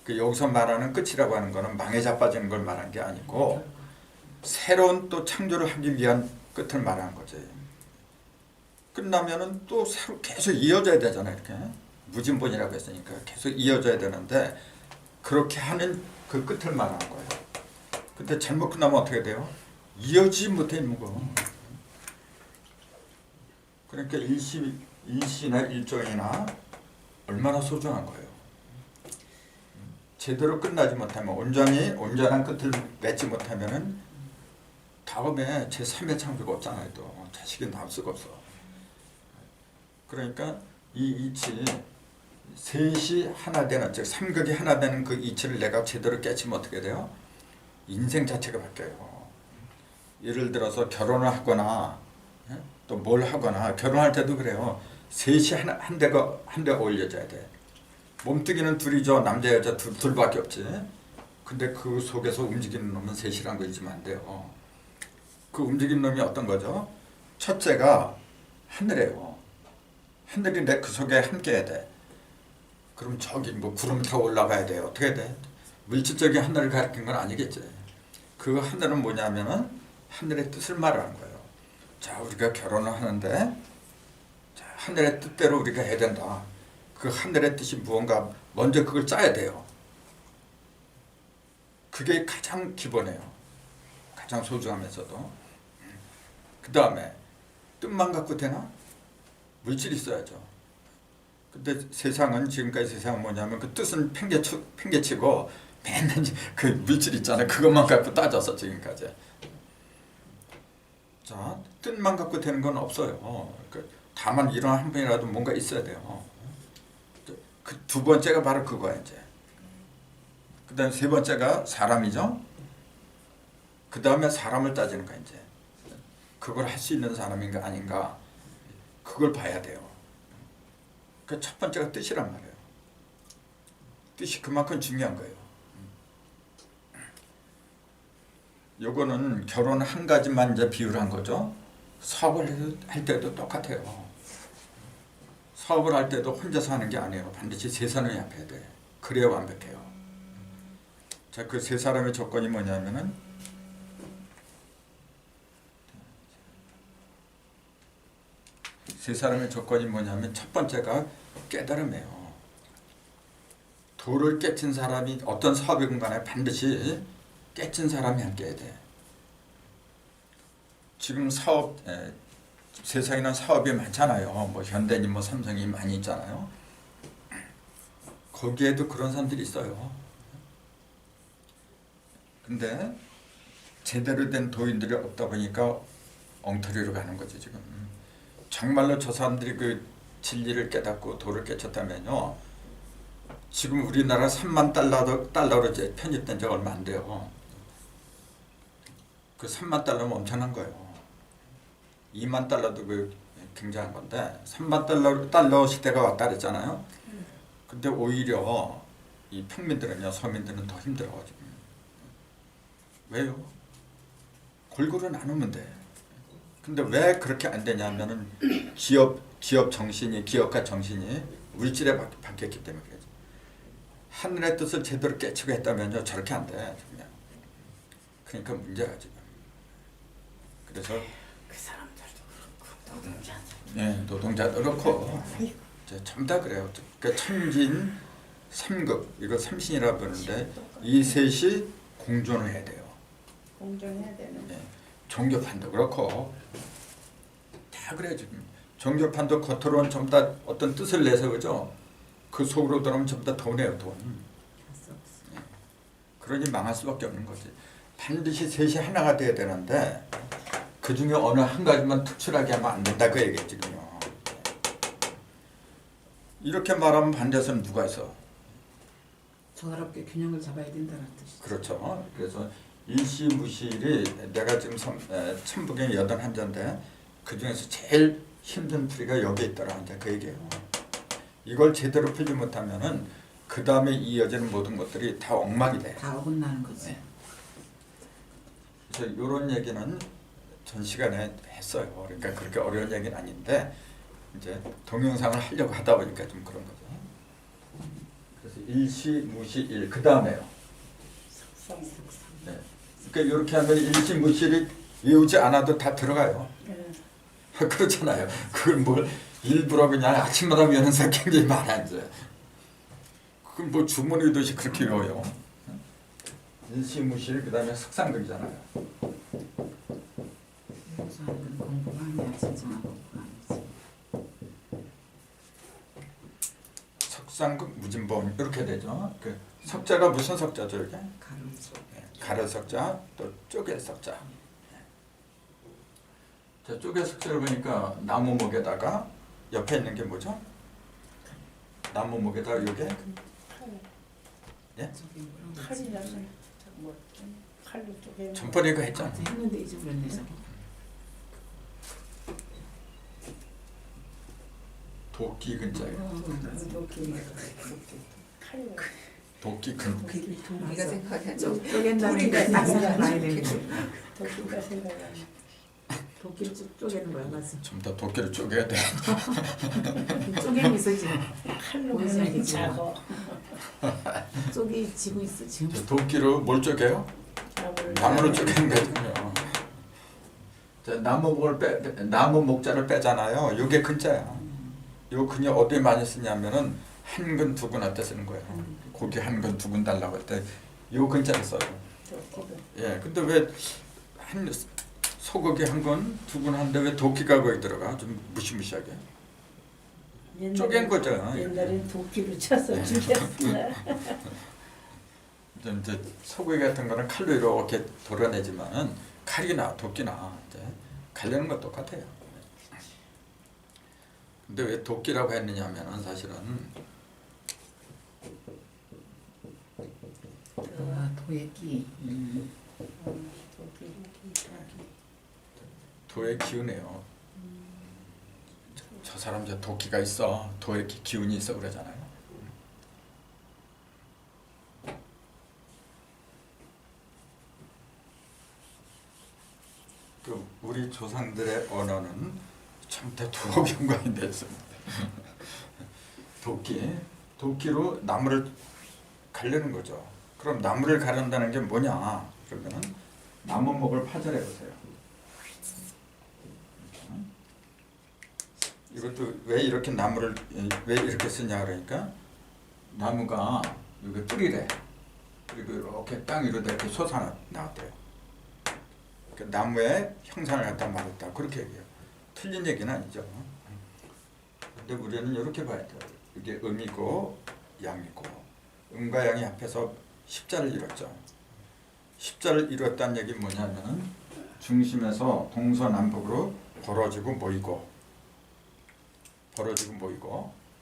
그 여기서 말하는 끝이라고 하는 거는 망에 자빠지는 걸 말한 게 아니고 새로운 또 창조를 하기 위한 끝을 말하는 거지. 끝나면은 또 새로 계속 이어져야 되잖아요. 이렇게 무진본이라고 했으니까 계속 이어져야 되는데 그렇게 하는 그 끝을 말하는 거예요. 근데 잘못 끝나면 어떻게 돼요? 이어지지 못해 있는 거. 그러니까 일시나 일종이나 얼마나 소중한 거예요. 제대로 끝나지 못하면 온전한 끝을 맺지 못하면은 다음에 제3의 창조가 없잖아요. 또 자식이 나올 수가 없어. 그러니까 이 이치 셋이 하나 되는 즉 삼극이 하나 되는 그 이치를 내가 제대로 깨치면 어떻게 돼요? 인생 자체가 바뀌어요. 예를 들어서 결혼을 하거나 또 뭘 하거나 결혼할 때도 그래요. 셋이 한 대 어울려져야 돼. 몸뚱이는 둘이죠. 남자 여자 둘밖에 없지. 근데 그 속에서 움직이는 놈은 셋이란 거 잊으면 안 돼요. 그 움직이는 놈이 어떤 거죠? 첫째가 하늘이에요. 하늘이 내 그 속에 함께해야 돼. 그럼 저기 뭐 구름 타고 올라가야 돼요. 어떻게 돼? 물질적인 하늘을 가리킨 건 아니겠지. 그 하늘은 뭐냐면은 하늘의 뜻을 말하는 거예요. 자, 우리가 결혼을 하는데 자, 하늘의 뜻대로 우리가 해야 된다. 그 하늘의 뜻이 무언가 먼저 그걸 짜야 돼요. 그게 가장 기본이에요. 가장 소중하면서도. 그 다음에 뜻만 갖고 되나? 물질이 있어야죠. 근데 세상은 지금까지 세상은 뭐냐면 그 뜻은 팽개치고 맨날 그 물질 있잖아요. 그것만 갖고 따져서 지금까지. 자, 뜻만 갖고 되는 건 없어요. 다만 이런 한 번이라도 뭔가 있어야 돼요. 그 두 번째가 바로 그거야 이제. 그 다음에 세 번째가 사람이죠. 그 다음에 사람을 따지는 거야 이제. 그걸 할 수 있는 사람인가 아닌가 그걸 봐야 돼요. 그 첫 번째가 뜻이란 말이에요. 뜻이 그만큼 중요한 거예요. 요거는 결혼 한 가지만 이제 비유를 한 거죠. 사업을 할 때도 똑같아요. 사업을 할 때도 혼자서 하는 게 아니에요. 반드시 세 사람이 합해야 돼. 그래야 완벽해요. 자, 그 세 사람의 조건이 뭐냐면은 세 사람의 조건이 뭐냐면 첫 번째가 깨달음이에요. 도를 깨친 사람이 어떤 사업이건 간에 반드시 깨친 사람이 함께해야 돼. 지금 세상에는 사업이 많잖아요. 뭐 현대니 뭐 삼성이 많이 있잖아요. 거기에도 그런 사람들이 있어요. 근데 제대로 된 도인들이 없다 보니까 엉터리로 가는 거지 지금. 정말로 저 사람들이 그 진리를 깨닫고 도를 깨쳤다면요. 지금 우리나라 3만 달러로 이제 편입된 지 얼마 안 돼요. 그 3만 달러면 엄청난 거예요. 2만 달러도 그 굉장한 건데 3만 달러 시대가 왔다 그랬잖아요. 근데 오히려 이 평민들은요, 서민들은 더 힘들어 지금. 왜요? 골고루 나누면 돼. 근데 왜 그렇게 안 되냐면은 기업 정신이 기업가 정신이 물질에 바뀌었기 때문에 그래요. 하늘의 뜻을 제대로 깨치고 했다면요 저렇게 안 돼. 그냥. 그러니까 문제가 지금. 그래서 그 사람들도 그렇고 노동자들. 네, 노동자도 그렇고 전부 다 그래요. 그러니까 천진 삼극 이거 삼신이라 부르는데 이 셋이 공존을 해야 돼요. 공존해야 되는. 네, 종교판도 그렇고 다 그래요 지금. 종교판도 겉으로는 전부 다 어떤 뜻을 내세우죠. 그 속으로 들어오면 전부 다 돈이에요 돈. 네. 그러니 망할 수밖에 없는 거지. 반드시 셋이 하나가 돼야 되는데 그 중에 어느 한 가지만 특출하게 하면 안 된다 그 얘기예요 지금요. 이렇게 말하면 반대서는 누가 있어? 조화롭게 균형을 잡아야 된다는 뜻이죠. 그렇죠. 그래서 일시무실이 내가 지금 천북의 81자인데 그 중에서 제일 힘든 풀이가 여기에 있더라 이제 그 얘기예요. 이걸 제대로 풀지 못하면은 그 다음에 이어지는 모든 것들이 다 엉망이 돼. 다 어긋나는 거지. 네. 그래서 이런 얘기는 전 시간에 했어요. 그러니까 그렇게 어려운 얘기는 아닌데 이제 동영상을 하려고 하다 보니까 좀 그런 거죠. 그래서 일시무시일 그 다음에요. 석상. 네. 그러니까 이렇게 하면 일시무시일이 외우지 않아도 다 들어가요. 예. 그렇잖아요. 그걸 뭘 일부러 그냥 아침마다 외우는 사람 굉장히 많아 이제. 그럼 뭐 주문 의도시 그렇게 외워요. 일시무시일 그 다음에 석상극이잖아요. 여기서 하는 건 공부가 아니야. 진정한 공부가 아니지. 석상극 무진본 이렇게 되죠. 그 석자가 무슨 석자죠 이게? 가로지. 가로 석자 또 쪼개 석자. 자, 쪼개 석자를 보니까 나무목에다가 옆에 있는 게 뭐죠? 나무목에다가 이게 예? 저기 뭐라고 그러지? 칼이라서 뭐 칼로 쪼개. 전번에 그 했잖아. 어제 했는데 잊어버렸네. 저거. 도끼 근자예요. 칼로. 도끼 근. 네가 생각하냐? 쪼갠다는 게 딱 생각나야 되는 거야. 도끼가 생각나네. 도끼를 쭉 쪼개는 거야. 맞아. 좀 더 도끼를 쪼개야 돼. 쪼개고 있어 지금. 칼로 보이지 하면 않겠지? 작어. 쪼개지고 있어 지금. 저 도끼로 뭘 쪼개요? 나무를 쪼개는 거거든요. 자, 나무 목자를 빼잖아요. 요게 근자야. 요 근이 어디에 많이 쓰냐면은 한 근 두 근 할 때 쓰는 거예요. 고기 한 근 두 근 달라고 할 때 요 근자를 써요. 도끼도. 예, 근데 왜 한 소고기 한 근 두 근 하는데 왜 도끼가 거기 들어가? 좀 무시무시하게. 쪼갠 거죠. 옛날에 도끼로 쳐서 예. 죽였으나. 이제 소고기 같은 거는 칼로 이렇게 도려내지만은 칼이나 도끼나 이제 갈려는 것 똑같아요. 근데 왜 도끼라고 했느냐면은 사실은 도예끼. 도의 기운이에요. 저 사람 저 도끼가 있어, 도의 기운이 있어 그러잖아요. 그 우리 조상들의 언어는 참 두어 연관이 됐습니다. 도끼로 나무를 가르는 거죠. 그럼 나무를 가른다는 게 뭐냐? 그러면은 나무목을 파절해 보세요. 이것도 왜 이렇게 나무를 왜 이렇게 쓰냐 그러니까 나무가 이거 뿌리래. 그리고 이렇게 땅 위로 이렇게 솟아 나왔대요. 그러니까 나무의 형상을 갖다 말했다 그렇게 얘기해요. 틀린 얘기는 아니죠. 근데 우리는 이렇게 봐야 돼요. 이게 음이고 양이고 음과 양이 합해서 십자를 이뤘죠. 십자를 이뤘다는 얘기 뭐냐면은 중심에서 동서남북으로 벌어지고 모이고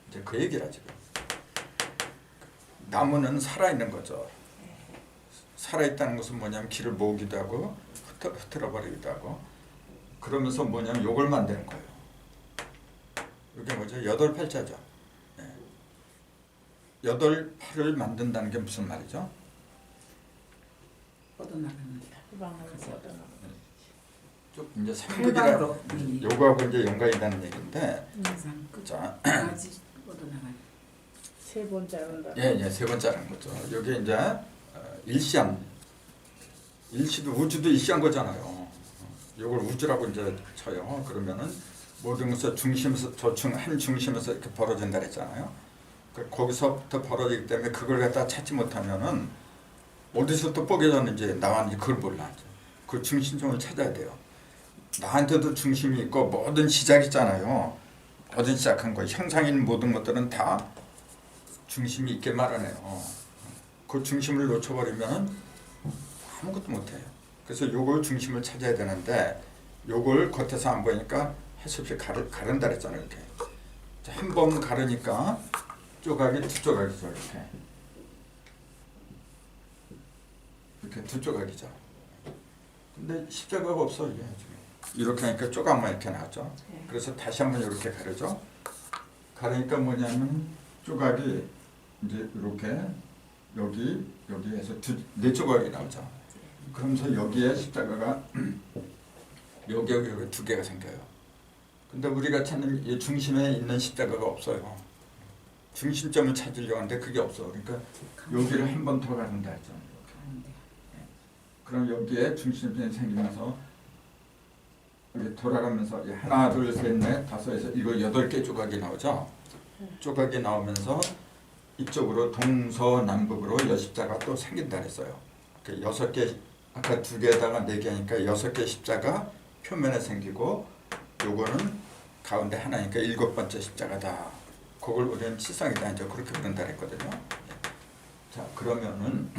이제 그 얘기라 지금. 나무는 살아있는 거죠. 살아있다는 것은 뭐냐면 길을 모으기도 하고 흐트러 버리기도 하고 그러면서 뭐냐면 욕을 만드는 거예요. 이게 뭐죠? 여덟 팔자죠. 네. 여덟 팔을 만든다는 게 무슨 말이죠? 뻗어나가는 후방으로 뻗어나가. 쭉 이제 삼극이라 팔방으로. 요거하고 이제 연관이 있다는 얘기인데 항상 자, 끝까지 뻗어나가는. 세 번째는 예, 세 번째라는 거죠. 여기 이제 일시한 일시도 우주도 일시한 거잖아요. 요걸 우주라고 이제 쳐요. 그러면은 모든 것을 중심에서 저층 한 중심에서 이렇게 벌어진다 그랬잖아요. 거기서부터 벌어지기 때문에 그걸 갖다 찾지 못하면은 어디서 또 뽀개졌는지 나왔는지 그걸 몰라. 그 중심점을 찾아야 돼요. 나한테도 중심이 있고 모든 시작이 있잖아요. 어디 시작한 거 형상인 모든 것들은 다 중심이 있게 마련해요. 그 중심을 놓쳐버리면 아무것도 못해요. 그래서 요걸 중심을 찾아야 되는데 요걸 겉에서 안 보이니까 할 수 없이 가른다 그랬잖아요. 이렇게 한 번 가르니까 조각이 두 조각이죠. 이렇게 두 조각이죠. 근데 십자가가 없어 이게 지금. 이렇게 하니까 조각만 이렇게 나왔죠. 그래서 다시 한번 이렇게 가르죠. 가르니까 뭐냐면 조각이 이제 이렇게 여기에서 네 조각이 나오죠. 그러면서 여기에 십자가가 여기 두 개가 생겨요. 근데 우리가 찾는 이 중심에 있는 십자가가 없어요. 중심점을 찾으려고 하는데 그게 없어. 그러니까 여기를 한 번 더 가는다 했죠. 가운데. 그럼 여기에 중심점이 생기면서 이렇게 돌아가면서 하나, 둘, 셋, 넷, 다섯에서 이거 8개 조각이 나오죠. 조각이 나오면서 이쪽으로 동서남북으로 여십자가 또 생긴다 그랬어요. 그 6개 아까 2개에다가 4개니까 6개 십자가 표면에 생기고 요거는 가운데 하나니까 7번째 십자가다. 그걸 우리는 칠성이다 이제 그렇게 부른다 그랬거든요. 자 그러면은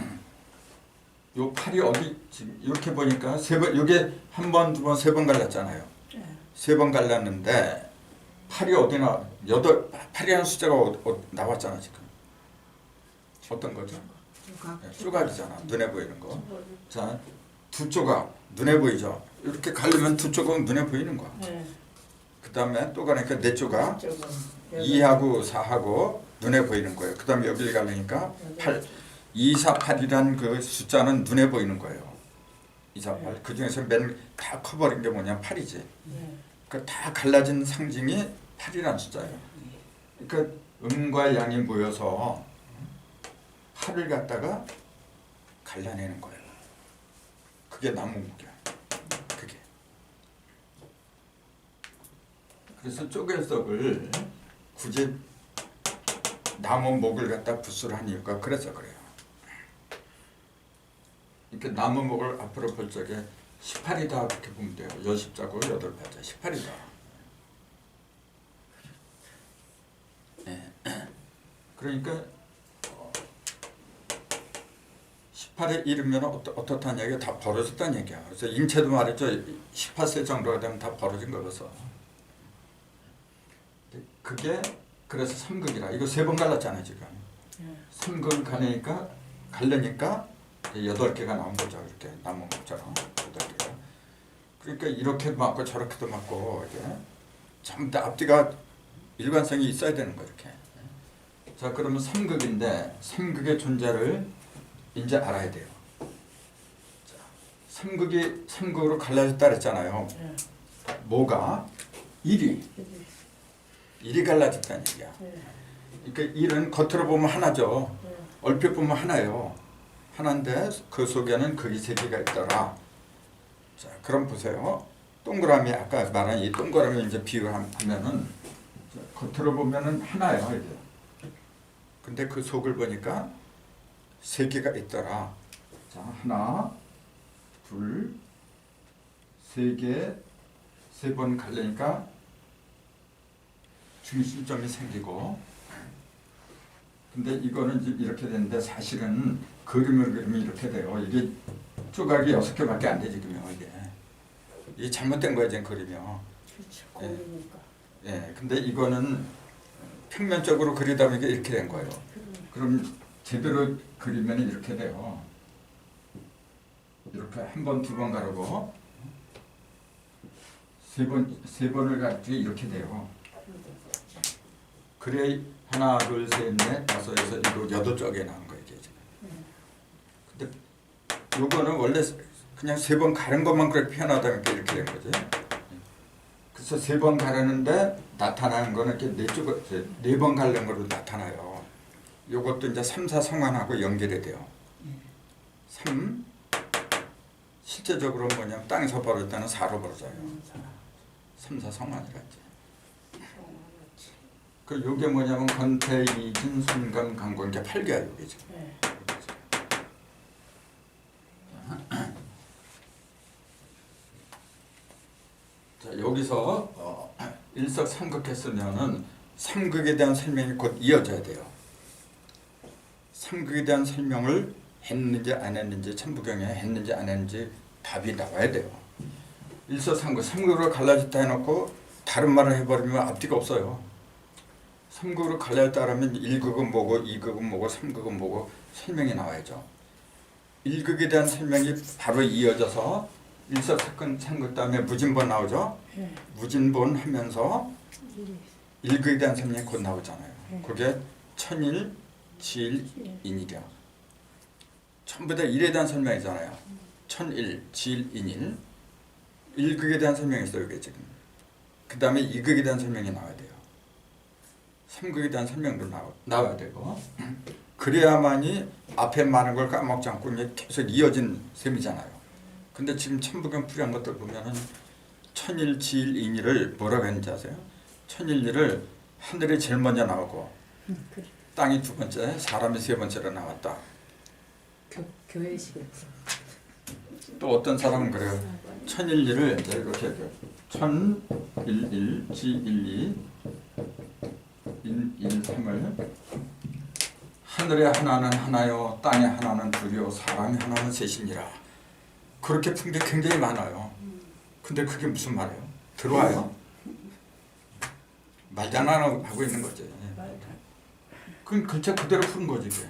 요 팔이 어디 지금 이렇게 보니까 세 번 요게 한 번, 두 번, 세 번 갈랐잖아요. 세 번 갈랐는데 팔이 어디나 8이라는 숫자가 나왔잖아 지금. 어떤 거죠? 조각. 조각이잖아. 눈에 보이는 거. 자, 두 조각 눈에 보이죠. 이렇게 갈리면 두 조각은 눈에 보이는 거야. 네. 그 다음에 또 가니까 네 조각. 조금 2하고 4하고 눈에 보이는 거예요. 그 다음에 여기를 가려니까 8. 2, 4, 8이라는 그 숫자는 눈에 보이는 거예요. 2, 4, 8. 그 중에서 맨 다 커버린 게 뭐냐 8이지. 네. 그 다 갈라진 상징이 8이라는 숫자예요. 그러니까 음과 양이 모여서 8을 갖다가 갈라내는 거예요. 그게 나무목이야. 그게. 그래서 쪼개석을 굳이 나무 목을 갖다 붓으로 한 이유가 그래서 그래요. 이렇게 나무 목을 앞으로 볼 적에 18이다 그렇게 보면 돼요. 여십자고 8발자 18이다. 네. 그러니까 18에 이르면 어떻다는 얘기가 다 벌어졌다는 얘기야. 그래서 인체도 말했죠. 18세 정도가 되면 다 벌어진 거라서. 그게 그래서 삼극이라. 이거 3번 갈랐잖아요 지금. 3극을 갈려니까 8개가 나온 거죠. 이렇게 나무처럼 8개가. 그러니까 이렇게도 맞고 저렇게도 맞고 이게 전부 다 앞뒤가 일관성이 있어야 되는 거 이렇게. 자 그러면 삼극인데 삼극의 존재를 이제 알아야 돼요. 자, 삼극으로 갈라졌다 그랬잖아요. 뭐가? 1이 갈라졌다는 얘기야. 그러니까 1은 겉으로 보면 하나죠. 얼핏 보면 하나예요. 하나인데 그 속에는 극이 3개가 있더라. 자, 그럼 보세요. 동그라미 아까 말한 이 동그라미 이제 비유하면은 겉으로 보면은 하나예요, 이게. 근데 그 속을 보니까 3개가 있더라. 자, 하나, 둘, 3개, 3번 갈리니까 중심점이 생기고. 근데 이거는 이제 이렇게 되는데 사실은 그림을 그리면 이렇게 돼요. 이게 조각이 6개밖에 안 돼 지금요. 이게 잘못된 거예요, 지금 그림이요. 그렇죠. 고르니까. 예, 근데 이거는 평면적으로 그리다 보니까 이렇게 된 거예요. 그럼 제대로 그리면 이렇게 돼요. 이렇게 한 번, 2번 가르고 세 번을 가르치게 이렇게 돼요. 그래 하나, 둘, 셋, 넷, 다섯에서 일곱, 8쪽에 나온 거예요, 이게 지금. 근데 요거는 원래 그냥 3번 가른 것만 그렇게 표현하다 보니까 이렇게 된 거지. 그래서 3번 가르는데 나타나는 거는 이렇게 4번 가른 거로 나타나요. 요것도 이제 3, 4 성환하고 연결이 돼요. 3 실제적으로 뭐냐면 땅에서 벌어질 때는 4로 벌어져요. 3, 4 성환이라지. 그 요게 뭐냐면 건태, 이진, 순감, 강권 이게 8개야 요게 지금. 자 여기서 일석삼극했으면은 삼극에 대한 설명이 곧 이어져야 돼요. 삼극에 대한 설명을 했는지 안 했는지 천부경에 했는지 안 했는지 답이 나와야 돼요. 일석삼극, 삼극으로 갈라졌다 해놓고 다른 말을 해버리면 앞뒤가 없어요. 삼극으로 갈라졌다 하면 1극은 뭐고 2극은 뭐고 3극은 뭐고 설명이 나와야죠. 1극에 대한 설명이 바로 이어져서 일석삼극 다음에 무진본 나오죠. 무진본 하면서 1극에 대한 설명이 곧 나오잖아요. 그게 천일, 지일, 인일이야. 전부 다 일에 대한 설명이잖아요. 천일, 지일, 인일. 일극에 대한 설명이 있어요. 이게 지금. 그 다음에 이극에 대한 설명이 나와야 돼요. 삼극에 대한 설명도 나와야 되고. 그래야만이 앞에 많은 걸 까먹지 않고 이제 계속 이어진 셈이잖아요. 근데 지금 천부경 풀이한 것들 보면은 천일, 지일, 인일을 뭐라고 했는지 아세요? 천일일을 하늘이 제일 먼저 나오고 그래. 땅이 두 번째, 사람이 세 번째로 나왔다. 교회식을 또 어떤 사람은 그래요. 천일일을 이제 이렇게 해요. 천일일, 지일이, 인일삼을 하늘에 하나는 하나요, 땅에 하나는 둘이요, 사람이 하나는 셋이니라. 그렇게 푼 게 굉장히 많아요. 근데 그게 무슨 말이에요? 들어와요? 말도 안 하고 있는 거지. 그건 글자 그대로 푸는 거지.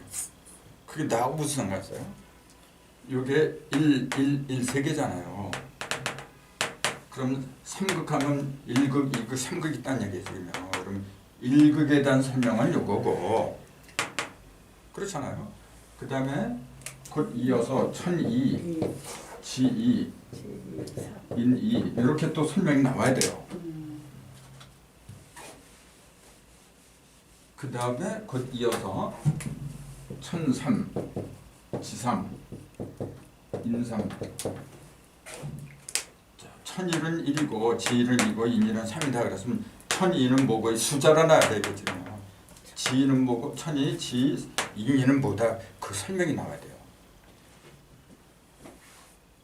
그게 나하고 무슨 상관이었어요? 이게 1 세 개잖아요. 그럼 3극하면 1극, 2극, 3극 있다는 얘기죠. 그럼 1극에 대한 설명은 요거고 그렇잖아요. 그 다음에 곧 이어서 천이, 지이, 인이 이렇게 또 설명이 나와야 돼요. 그 다음에 곧 이어서 천삼, 지삼, 인삼. 천일은 1이고 지일은 2고 인일은 3이다 그랬으면 천이는 뭐고 숫자로 놔야 되겠죠. 지는 뭐고 천이, 지, 인이는 뭐다 그 설명이 나와야 돼요.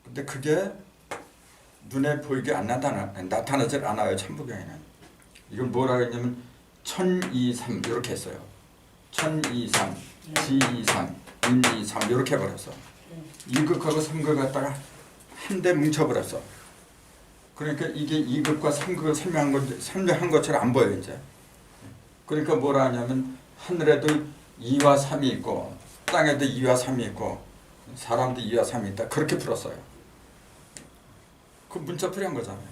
근데 그게 눈에 보이게 안 나타나질 않아요. 천부경에는. 이걸 뭐라고 했냐면 천이삼 이렇게 했어요. 천이삼, 지이삼, 인이삼 이렇게 해버렸어. 이극하고 삼극 갖다가 한데 뭉쳐버렸어. 그러니까 이게 이극과 삼극을 설명한 것처럼 안 보여 이제. 그러니까 뭐라 하냐면 하늘에도 2와 3이 있고 땅에도 2와 3이 있고 사람도 2와 3이 있다. 그렇게 풀었어요. 그 문자풀이한 거잖아요.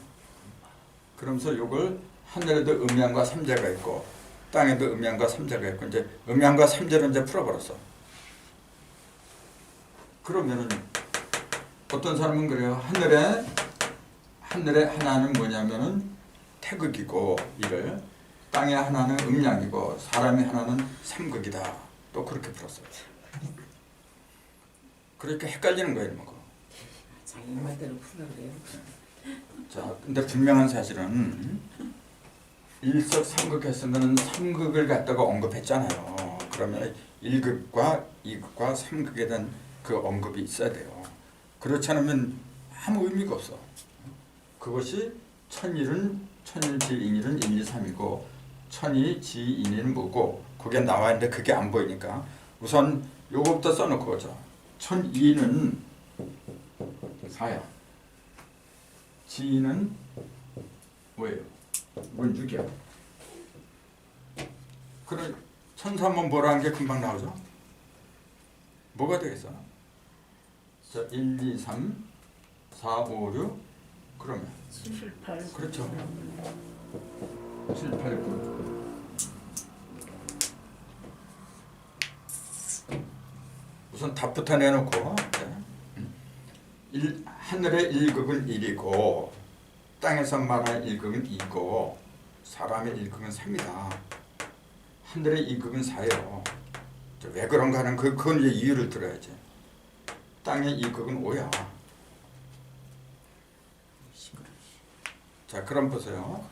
그러면서 이걸 하늘에도 음양과 삼재가 있고 땅에도 음양과 삼재가 있고 이제 음양과 삼재를 이제 풀어버렸어. 그러면은 어떤 사람은 그래요. 하늘에 하나는 뭐냐면은 태극이고 이를 땅에 하나는 음양이고 사람이 하나는 삼극이다. 또 그렇게 풀었어요. 그러니까 헷갈리는 거예요, 뭐. 자기 말대로 풀라 그래요. 자, 근데 분명한 사실은 일석삼극 했으면 삼극을 갖다가 언급했잖아요. 그러면 1극과 2극과 3극에 대한 그 언급이 있어야 돼요. 그렇지 않으면 아무 의미가 없어. 그것이 천일은 천일, 지인일은 1, 2, 3이고 천이, 지인일은 뭐고 그게 나와 있는데 그게 안 보이니까 우선 요거부터 써놓고 보자. 천이는 4야. 지인은 뭐예요? 이건 6이야. 그럼 천삼은 뭐라는 게 금방 나오죠? 뭐가 되겠어? 자, 1, 2, 3, 4, 5, 6 그러면 7, 8. 그렇죠. 7, 8, 9 우선 답부터 내놓고 하늘의 1극은 1이고 땅에서 말할 1극은 2고 사람의 1극은 3이다. 하늘의 2극은 4예요. 왜 그런가 하는 그건 이제 이유를 들어야지. 땅의 2극은 5야. 자, 그럼 보세요.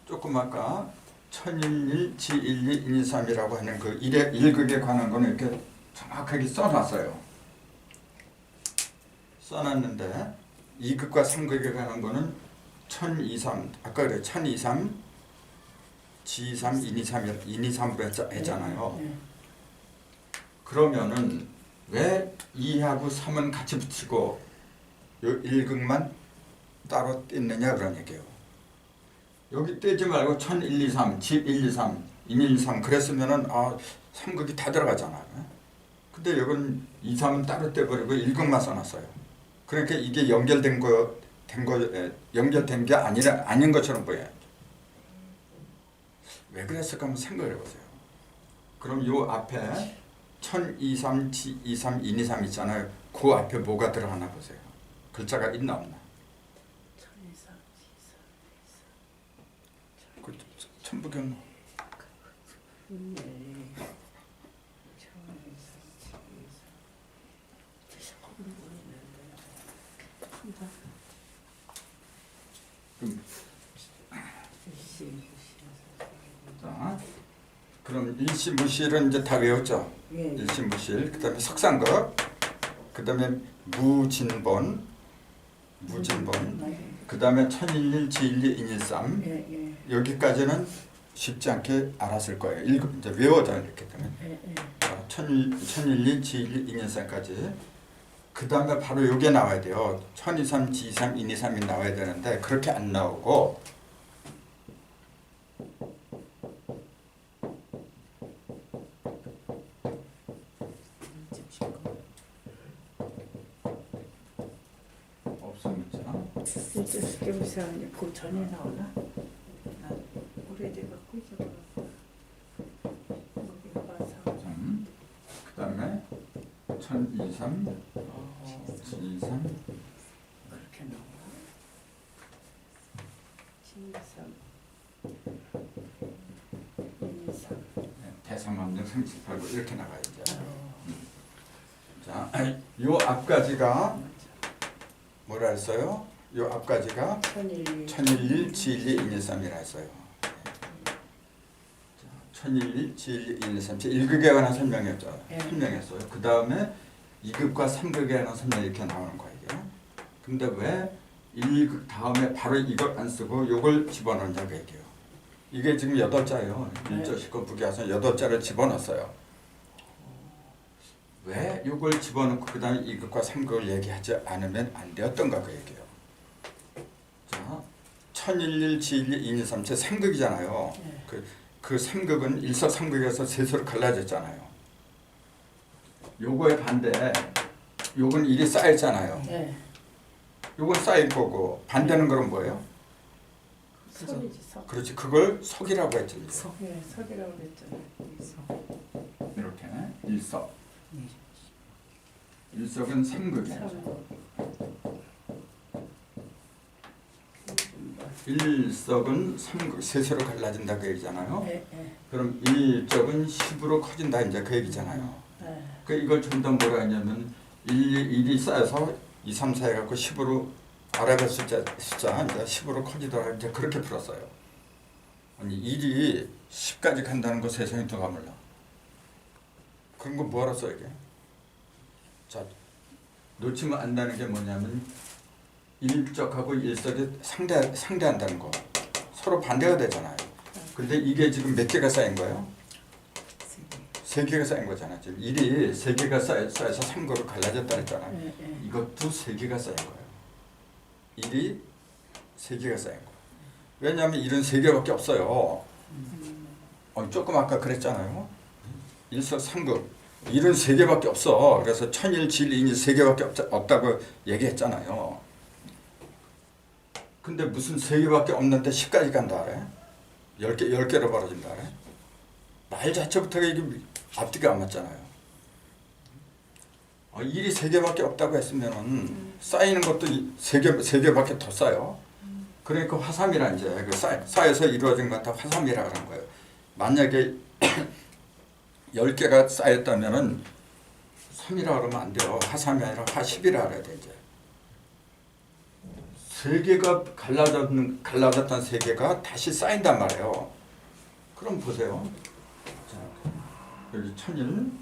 조금 아까 천일일, 지일일, 인이삼이라고 하는 그 1극에 관한 거는 이렇게 정확하게 써놨어요. 써놨는데 2극과 3극에 관한 거는 천이삼, 아까 그래 천이삼, 지이삼, 인이삼으로 했잖아요. 그러면은 왜 2하고 3은 같이 붙이고 요 1극만 따로 뗐느냐 그런 얘기예요. 여기 떼지 말고 1001, 2, 3, 지 1, 2, 3, 인 1, 2, 3 그랬으면은 3극이 다 들어가잖아요. 근데 여기는 2, 3은 따로 떼버리고 1극만 써놨어요. 그러니까 이게 연결된 게 아닌 것처럼 보여요. 왜 그랬을까 한번 생각을 해보세요. 그럼 요 앞에 1023, 23, 223 있잖아요. 그 앞에 뭐가 들어가나 보세요. 글자가 있나 없나? 그 천부경 자, 그럼 일시무실은 이제 다 외웠죠. 예. 일시무실, 그다음에 석상급, 그다음에 무진본, 그다음에 천일일, 지일리, 인일삼. 예. 여기까지는 쉽지 않게 알았을 거예요. 이제 외워져 이렇게 되면. 천일리, 지일리, 인일삼까지. 그다음에 바로 요게 나와야 돼요. 1023, 지이삼, 인이삼이 나와야 되는데 그렇게 안 나오고. 없습니다. 일제 스케비사는 그 전에 나오나? 나 오래돼갖고 잊어버렸어. 거기 봐서. 그다음에 1023, 지이삼, 그렇게 나와. 지삼, 인삼. 대삼함정 38고 이렇게 나가야죠. 자, 요 앞까지가 뭐라 했어요? 요 앞까지가 천일일, 지일리, 인일삼이라 했어요. 천일일, 지일리, 인일삼. 1급에 관한 설명했죠. 설명했어요. 그 다음에 2급과 3급에 관한 설명이 이렇게 나오는 거예요. 근데 왜 1급 다음에 바로 이걸 안 쓰고 요걸 집어넣냐고 얘기해요. 이게 지금 8자예요. 1조 10권 부기하선 8자를 집어넣었어요. 왜 이걸 집어넣고 그 다음에 2급과 3급을 얘기하지 않으면 안 되었던가 그 얘기예요. 자, 천일일, 지일리, 인일삼 제 3급이잖아요. 그 3급은 일석삼급에서 세서로 갈라졌잖아요. 요거에 반대, 요건 일이 쌓였잖아요. 요건 쌓일 거고 반대는 그럼 뭐예요? 석이지 석. 그렇지, 그걸 석이라고 했죠. 이제. 석이라고 그랬잖아. 이렇게 일석. 일석은 3급이죠. 일석은 3급, 세서로 갈라진다 그 얘기잖아요. 그럼 일적은 10으로 커진다 이제 그 얘기잖아요. 그 이걸 좀 더 뭐라 하냐면 1이 쌓여서 2, 3, 4 해갖고 10으로 아랍의 숫자 이제 10으로 커지더라 이제 그렇게 풀었어요. 아니 1이 10까지 간다는 거 세상에 누가 몰라. 그런 거 뭐하러 써 이게? 자, 놓치면 안다는 게 뭐냐면 일적하고 일석이 상대한다는 거. 서로 반대가 되잖아요. 근데 이게 지금 몇 개가 쌓인 거예요? 3개가 쌓인 거잖아요. 지금 1이 3개가 쌓여서 3거로 갈라졌다 그랬잖아요. 이것도 3개가 쌓인 거예요. 1이 3개가 쌓인 거예요. 왜냐하면 1은 3개밖에 없어요. 조금 아까 그랬잖아요. 일석 3급. 1은 3개밖에 없어. 그래서 천일, 지일, 인일 3개밖에 없다고 얘기했잖아요. 근데 무슨 3개밖에 없는데 10까지 간다 그래? 10개로 벌어진다 그래? 말 자체부터가 이게 앞뒤가 안 맞잖아요. 1이 3개밖에 없다고 했으면은 쌓이는 것도 3개밖에 더 쌓여. 그러니까 화삼이라 이제 그 쌓여서 이루어진 것 다 화삼이라 그런 거예요. 만약에 10개가 쌓였다면은 3이라 그러면 안 돼요. 화삼이 아니라 화십이라 그래야 돼 이제. 3개가 갈라졌던 3개가 다시 쌓인단 말이에요. 그럼 보세요. 자, 여기 천일,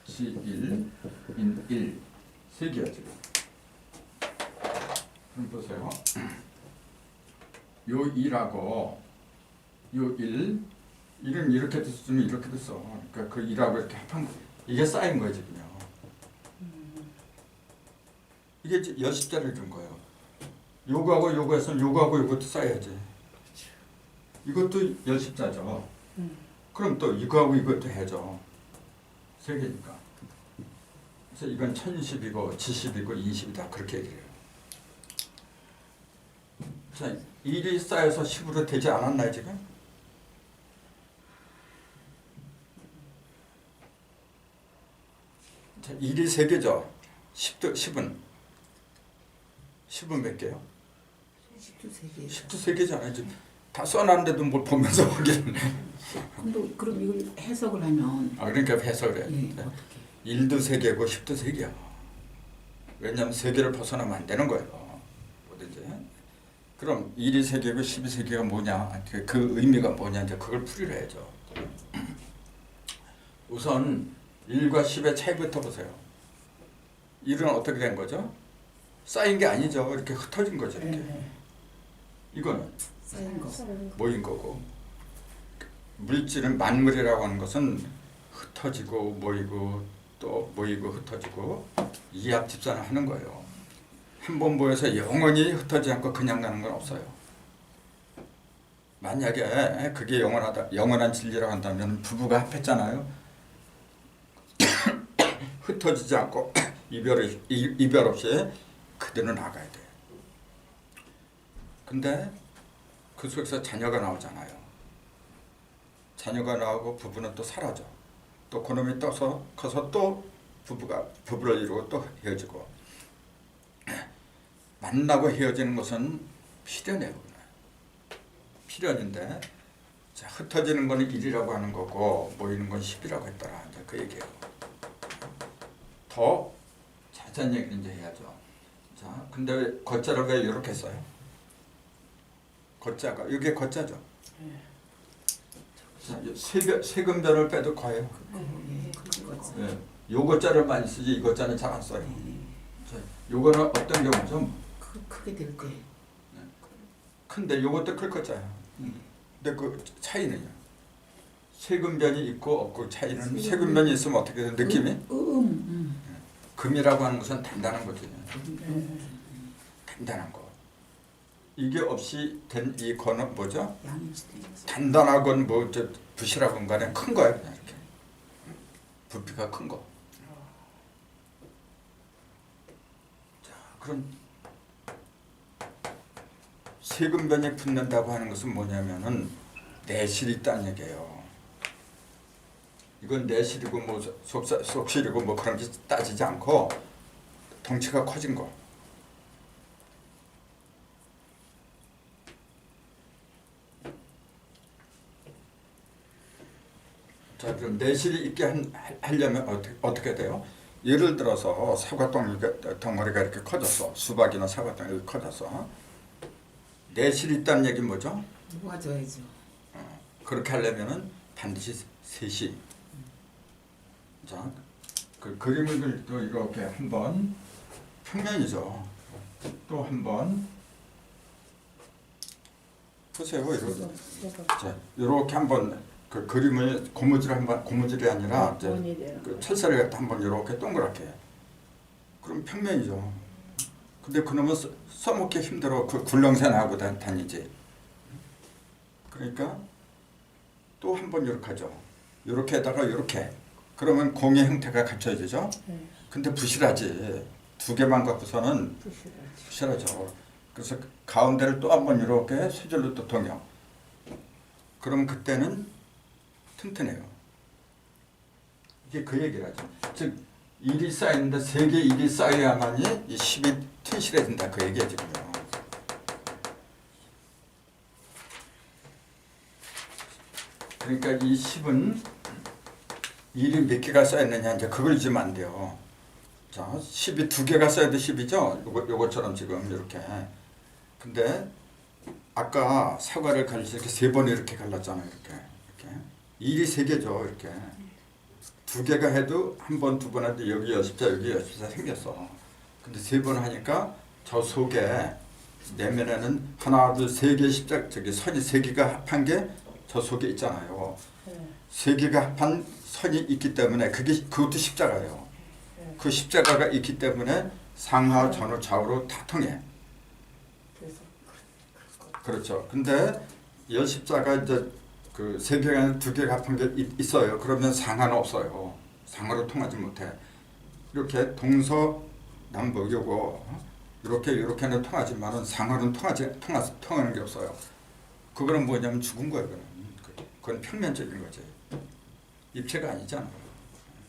지일, 인일 3개야 지금. 그럼 보세요. 요 2하고 요 1, 1은 이렇게 됐으면 이렇게 됐어. 그러니까 그 2하고 이렇게 합한 거. 이게 쌓인 거예요 지금요. 이게 10자를 준 거예요. 요거하고 요거 했으면 요거하고 요것도 쌓여야지. 이것도 10자죠. 그럼 또 이거하고 이것도 해줘. 3개니까. 그래서 이건 1010이고 70이고 20이다 그렇게 얘기해요. 자, 1이 쌓여서 10으로 되지 않았나요 지금? 자, 1이 3개죠. 10은 몇 개요? 12세 개. 12개잖아요. 지금 다 써놨는데도 뭘 보면서 확인. 근데 그럼 이걸 해석을 하면 그러니까 해석을 해. 예, 어떻게? 1도 3개고 10도 3개야. 왜냐하면 3개를 벗어나면 안 되는 거예요. 뭐든지. 그럼 1이 3개고 10이 3개가 뭐냐? 그 의미가 뭐냐? 이제 그걸 풀이를 해야죠. 우선 1과 10의 차이부터 보세요. 1은 어떻게 된 거죠? 쌓인 게 아니죠. 이렇게 흩어진 거죠. 이렇게. 네. 이거는 쌓인 거. 모인 거고. 물질은 만물이라고 하는 것은 흩어지고 모이고 또 모이고 흩어지고 이합 집산을 하는 거예요. 한 번 모여서 영원히 흩어지지 않고 그냥 가는 건 없어요. 만약에 그게 영원한 진리라고 한다면 부부가 합했잖아요. 흩어지지 않고 이별 없이 그대로 나가야 돼. 근데 그 속에서 자녀가 나오잖아요. 자녀가 나오고 부부는 또 사라져. 또 그놈이 커서 또 부부를 이루고 또 헤어지고. 만나고 헤어지는 것은 필연이에요. 필연인데 자, 흩어지는 거는 1이라고 하는 거고 모이는 건 10이라고 했더라. 이제 그 얘기예요. 더 자세한 얘기를 이제 해야죠. 자, 근데 왜 거자를 왜 이렇게 써요? 거자가 이게 거자죠. 자, 세금별을 빼도 거예요. 예, 그거지. 예, 요거자를 많이 쓰지 이거자는 잘 안 써요. 자, 요거는 어떤 경우죠? 크게 될 때. 큰데 요것도 클 거자야. 근데 그 차이는요. 세금변이 있고 없고 차이는 세금변이 있으면 어떻게 돼? 느낌이? 금이라고 하는 것은 단단한 거죠. 단단한 거. 이게 없이 된 이 거는 뭐죠? 양일 수도 있어. 단단하건 뭐 부실하건 간에 큰 거야 그냥 이렇게. 부피가 큰 거. 자, 그럼 세금변이 붙는다고 하는 것은 뭐냐면은 내실이 있다는 얘기예요. 이건 내실이고 뭐 속실이고 뭐 그런 게 따지지 않고 덩치가 커진 거. 자, 그럼 내실이 있게 하려면 어떻게 돼요? 예를 들어서 사과 덩어리가 이렇게 커졌어. 수박이나 사과 덩어리가 커졌어. 내실이 있다는 얘기는 뭐죠? 모아줘야죠. 그렇게 하려면은 반드시 셋이. 자, 그 그림을 또 이렇게 한번 평면이죠. 또 한번 보세요. 이렇게. 자, 이렇게 한번 그 그림을 고무줄이 아니라 이제 그 철사를 갖다 한번 이렇게 동그랗게. 그럼 평면이죠. 근데 그놈은 써먹기 힘들어. 그 굴렁쇠하고 다니지. 그러니까 또 한번 이렇게 하죠. 이렇게 해다가 이렇게. 그러면 공의 형태가 갖춰지죠. 근데 부실하지. 두 개만 갖고서는 부실하죠. 그래서 가운데를 또 한번 이렇게 쇠줄로 또 동여. 그러면 그때는 튼튼해요. 이게 그 얘기를 하죠. 즉 1이 쌓이는데 3개 1이 쌓여야만이 이 10이 튼실해진다. 그 얘기야 지금요. 그러니까 이 10은 1이 몇 개가 쌓였느냐 이제 그걸 잊으면 안 돼요. 자, 10이 2개가 쌓여도 10이죠. 요것처럼 지금 이렇게. 근데 아까 사과를 갈릴 때 이렇게 3번 이렇게 갈랐잖아요. 이렇게. 1이 3개죠. 이렇게. 2개가 해도 한 번, 두 번 해도 여기 여십자, 여기 여십자 생겼어. 근데 3번 하니까 저 속에 내면에는 하나, 둘, 3개 십자, 선이 3개가 합한 게 저 속에 있잖아요. 3개가 합한 선이 있기 때문에 그것도 십자가예요. 그 십자가가 있기 때문에 상하, 전후, 좌우로 다 통해. 그렇죠. 근데 열십자가 이제 그 3개가 2개가 합한 게 있어요. 그러면 상하는 없어요. 상하로 통하지 못해. 이렇게 동서남북 요거 이렇게는 통하지만은 상하는 통하는 게 없어요. 그거는 뭐냐면 죽은 거예요. 그건 평면적인 거지. 입체가 아니잖아.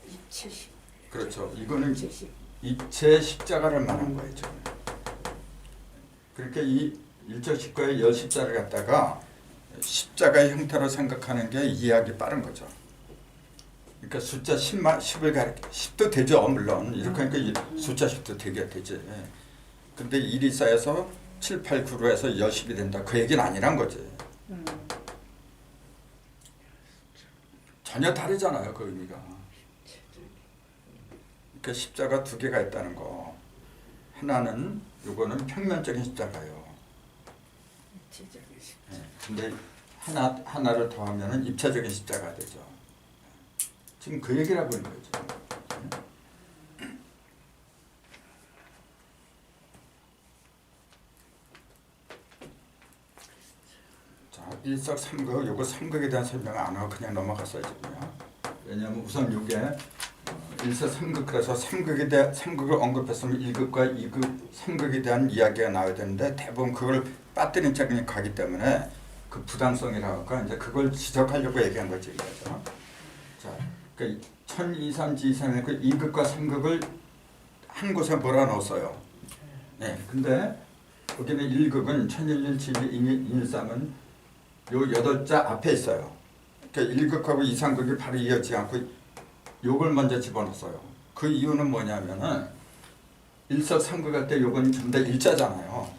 입체식. 그렇죠. 이거는 입체식. 입체 십자가를 말한 거예요. 지금. 그러니까 이 일적십과의 열십자를 갖다가 십자가의 형태로 생각하는 게 이해하기 빠른 거죠. 그러니까 숫자 10을 가리켜 10도 되죠. 물론 이렇게 하니까 숫자 10도 되지. 근데 1이 쌓여서 7, 8, 9로 해서 10이 된다. 그 얘기는 아니란 거지. 전혀 다르잖아요. 그 의미가. 그러니까 십자가 두 개가 있다는 거. 하나는 요거는 평면적인 십자가예요. 입체적인 식. 근데 하나를 더하면은 입체적인 십자가 되죠. 지금 그 얘기를 하고 있는 거죠. 자, 일석삼극 요거 삼극에 대한 설명 안 하고 그냥 넘어갔어요 지금요. 왜냐하면 우선 요게 일석삼극 그래서 삼극을 언급했으면 1극과 2극, 3극에 대한 이야기가 나와야 되는데 대부분 그걸 빠뜨린 책이 가기 때문에 그 부당성이라고 할까 이제 그걸 지적하려고 얘기한 거지 이거죠. 자, 그러니까 1023, 2극과 3극을 한 곳에 몰아넣었어요. 네, 근데 여기는 1극은 1011, 12, 213은 요 8자 앞에 있어요. 그러니까 1극하고 2, 3극이 바로 이어지지 않고 요걸 먼저 집어넣었어요. 그 이유는 뭐냐면은 일석삼극 할 때 요건 전부 다 일자잖아요.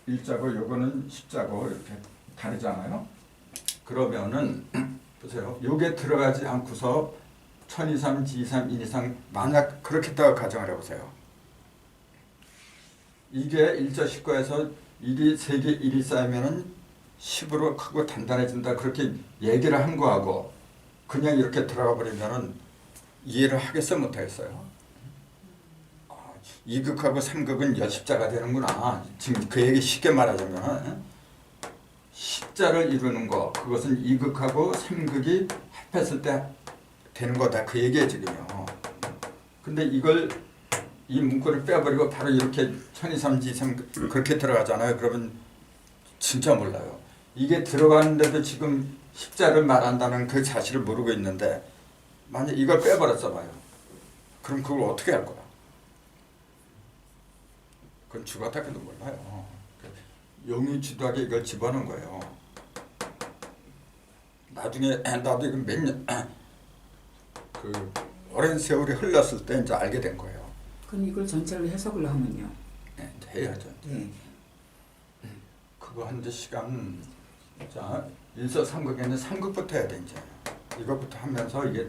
일자고 요거는 십자고 이렇게 다르잖아요. 그러면은 보세요. 요게 들어가지 않고서 1023, G23, 123 만약 그렇게 했다고 가정을 해보세요. 이게 일자십과에서 1이 3개 1이 쌓이면은 10으로 크고 단단해진다 그렇게 얘기를 한 거하고 그냥 이렇게 들어가 버리면은 이해를 하겠어 못 하겠어요. 2극하고 3극은 열십자가 되는구나. 지금 그 얘기 쉽게 말하자면 십자를 이루는 거 그것은 2극하고 3극이 합했을 때 되는 거다 그 얘기예요 지금요. 근데 이걸 이 문구를 빼버리고 바로 이렇게 1023, G3 그렇게 들어가잖아요. 그러면 진짜 몰라요. 이게 들어가는데도 지금 십자를 말한다는 그 사실을 모르고 있는데 만약 이걸 빼버렸어 봐요. 그럼 그걸 어떻게 할 거야? 그건 죽었다 해도 몰라요. 용의주도하게 이걸 집어넣은 거예요. 나중에 나도 이거 몇 년 그 오랜 세월이 흘렀을 때 이제 알게 된 거예요. 그럼 이걸 전체를 해석을 하면요. 네, 해야죠. 네. 그거 하는데 시간 자 일석삼극에는 삼극부터 해야 돼 이제 이것부터 하면서 이게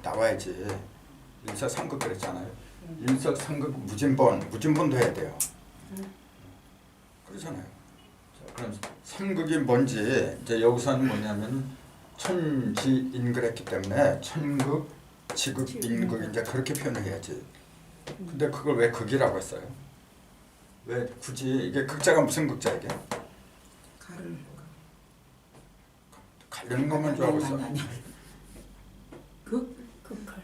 나와야지. 일석삼극 그랬잖아요. 일석삼극 무진본도 해야 돼요. 그렇잖아요. 자, 그럼 삼극이 뭔지 이제 여기서는 뭐냐면 천지인극했기 때문에 천극, 지극, 인극 이제 그렇게 표현을 해야지. 근데 그걸 왜 극이라고 했어요? 왜 굳이 이게 극자가 무슨 극자 이게? 칼을 가르는 것만 좋아하고 있어. 극 극할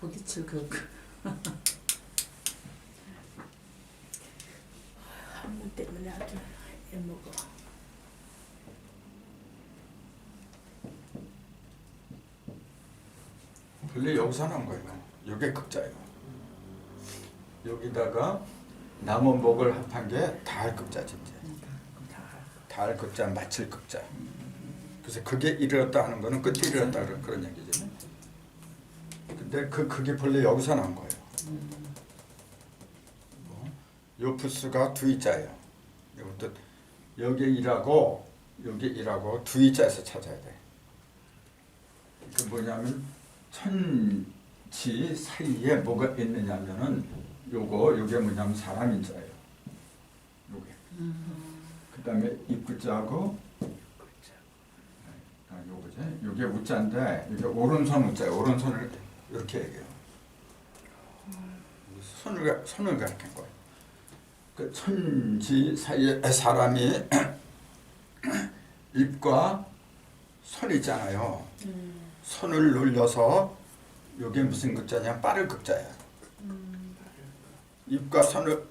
부딪힐 극. 한문 때문에 아주 애먹어. 원래 여기서 나온 거예요. 이게 극자예요. 여기다가 남원복을 합한 게 다할 극자지 이제. 다할 극자, 마칠 극자. 그래서 그게 이르렀다 하는 거는 끝이 이르렀다 그런 얘기죠. 근데 그게 본래 여기서 나온 거예요. 요 부수가 두 이자예요. 이것도 여기 일하고 여기 일하고 두 이자에서 찾아야 돼. 그 뭐냐면 천지 사이에 뭐가 있느냐면은 요게 뭐냐면 사람 인자예요. 요게. 그다음에 입구자하고 요거지. 요게 우자인데 이게 오른손 우자예요. 오른손을 이렇게 얘기해요. 손을 가리킨 거예요. 그 천지 사이에 사람이 입과 손 있잖아요. 손을 눌려서 이게 무슨 극자냐? 빠를 극자야. 입과 손을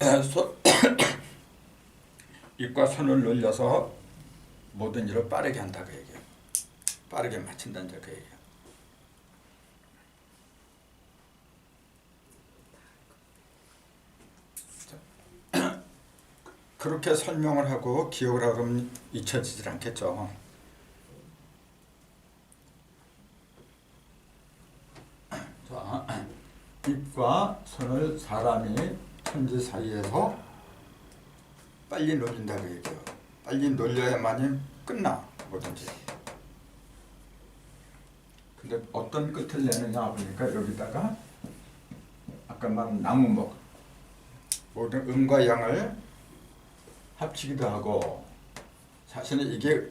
입과 손을 늘려서 모든 일을 빠르게 한다 그 얘기예요. 빠르게 마친다는 그 얘기예요. 자, 그렇게 설명을 하고 기억을 하면 잊혀지질 않겠죠. 자, 입과 손을 사람이 천지 사이에서 빨리 놀린다고 얘기해요. 빨리 놀려야만이 끝나 뭐든지. 근데 어떤 끝을 내느냐 보니까 여기다가 아까 말한 나무목 모든 음과 양을 합치기도 하고 사실은 이게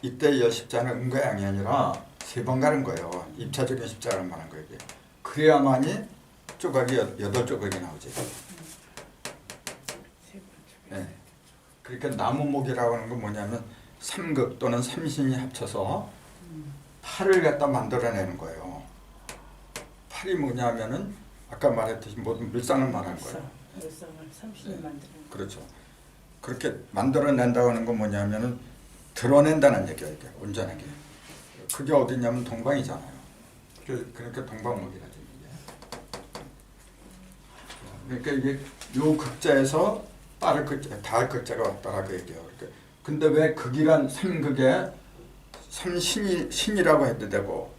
이때 열십자는 음과 양이 아니라 세 번 가는 거예요. 입차적인 십자가를 말한 거예요. 이게. 그래야만이 조각이 8조각이 나오지. 네. 그러니까 나무목이라고 하는 건 뭐냐면 삼극 또는 삼신이 합쳐서 팔을 갖다 만들어내는 거예요. 팔이 뭐냐면은 아까 말했듯이 모든 물상을 말하는 거예요. 일상을 30년 만드는 거. 그렇죠. 그렇게 만들어낸다고 하는 건 뭐냐면은 드러낸다는 얘기예요. 이게 온전하게. 그게 어디냐면 동방이잖아요. 그러니까 동방목이라죠. 그러니까 이게 요 극자에서 빠를 극자, 닿을 극자가 왔다라고 얘기해요. 그러니까 근데 왜 극이란 삼극에 삼신이라고 해도 되고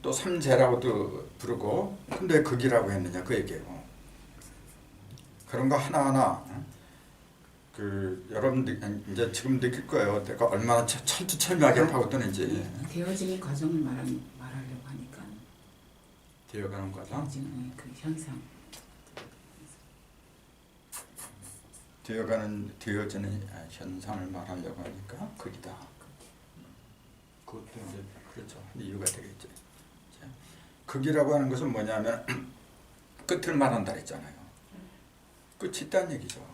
또 삼재라고도 부르고 근데 왜 극이라고 했느냐 그 얘기예요. 그런 거 하나하나 그 여러분들 이제 지금 느낄 거예요. 내가 얼마나 철두철미하게 파고드는지. 되어지는 과정을 말하려고 하니까 되어가는 과정. 되어지는 그 현상. 되어지는 현상을 말하려고 하니까 극이다. 그것도 이제 그렇죠. 이유가 되겠죠. 자, 극이라고 하는 것은 뭐냐면 끝을 말한다 했잖아요. 끝이 있다는 얘기죠.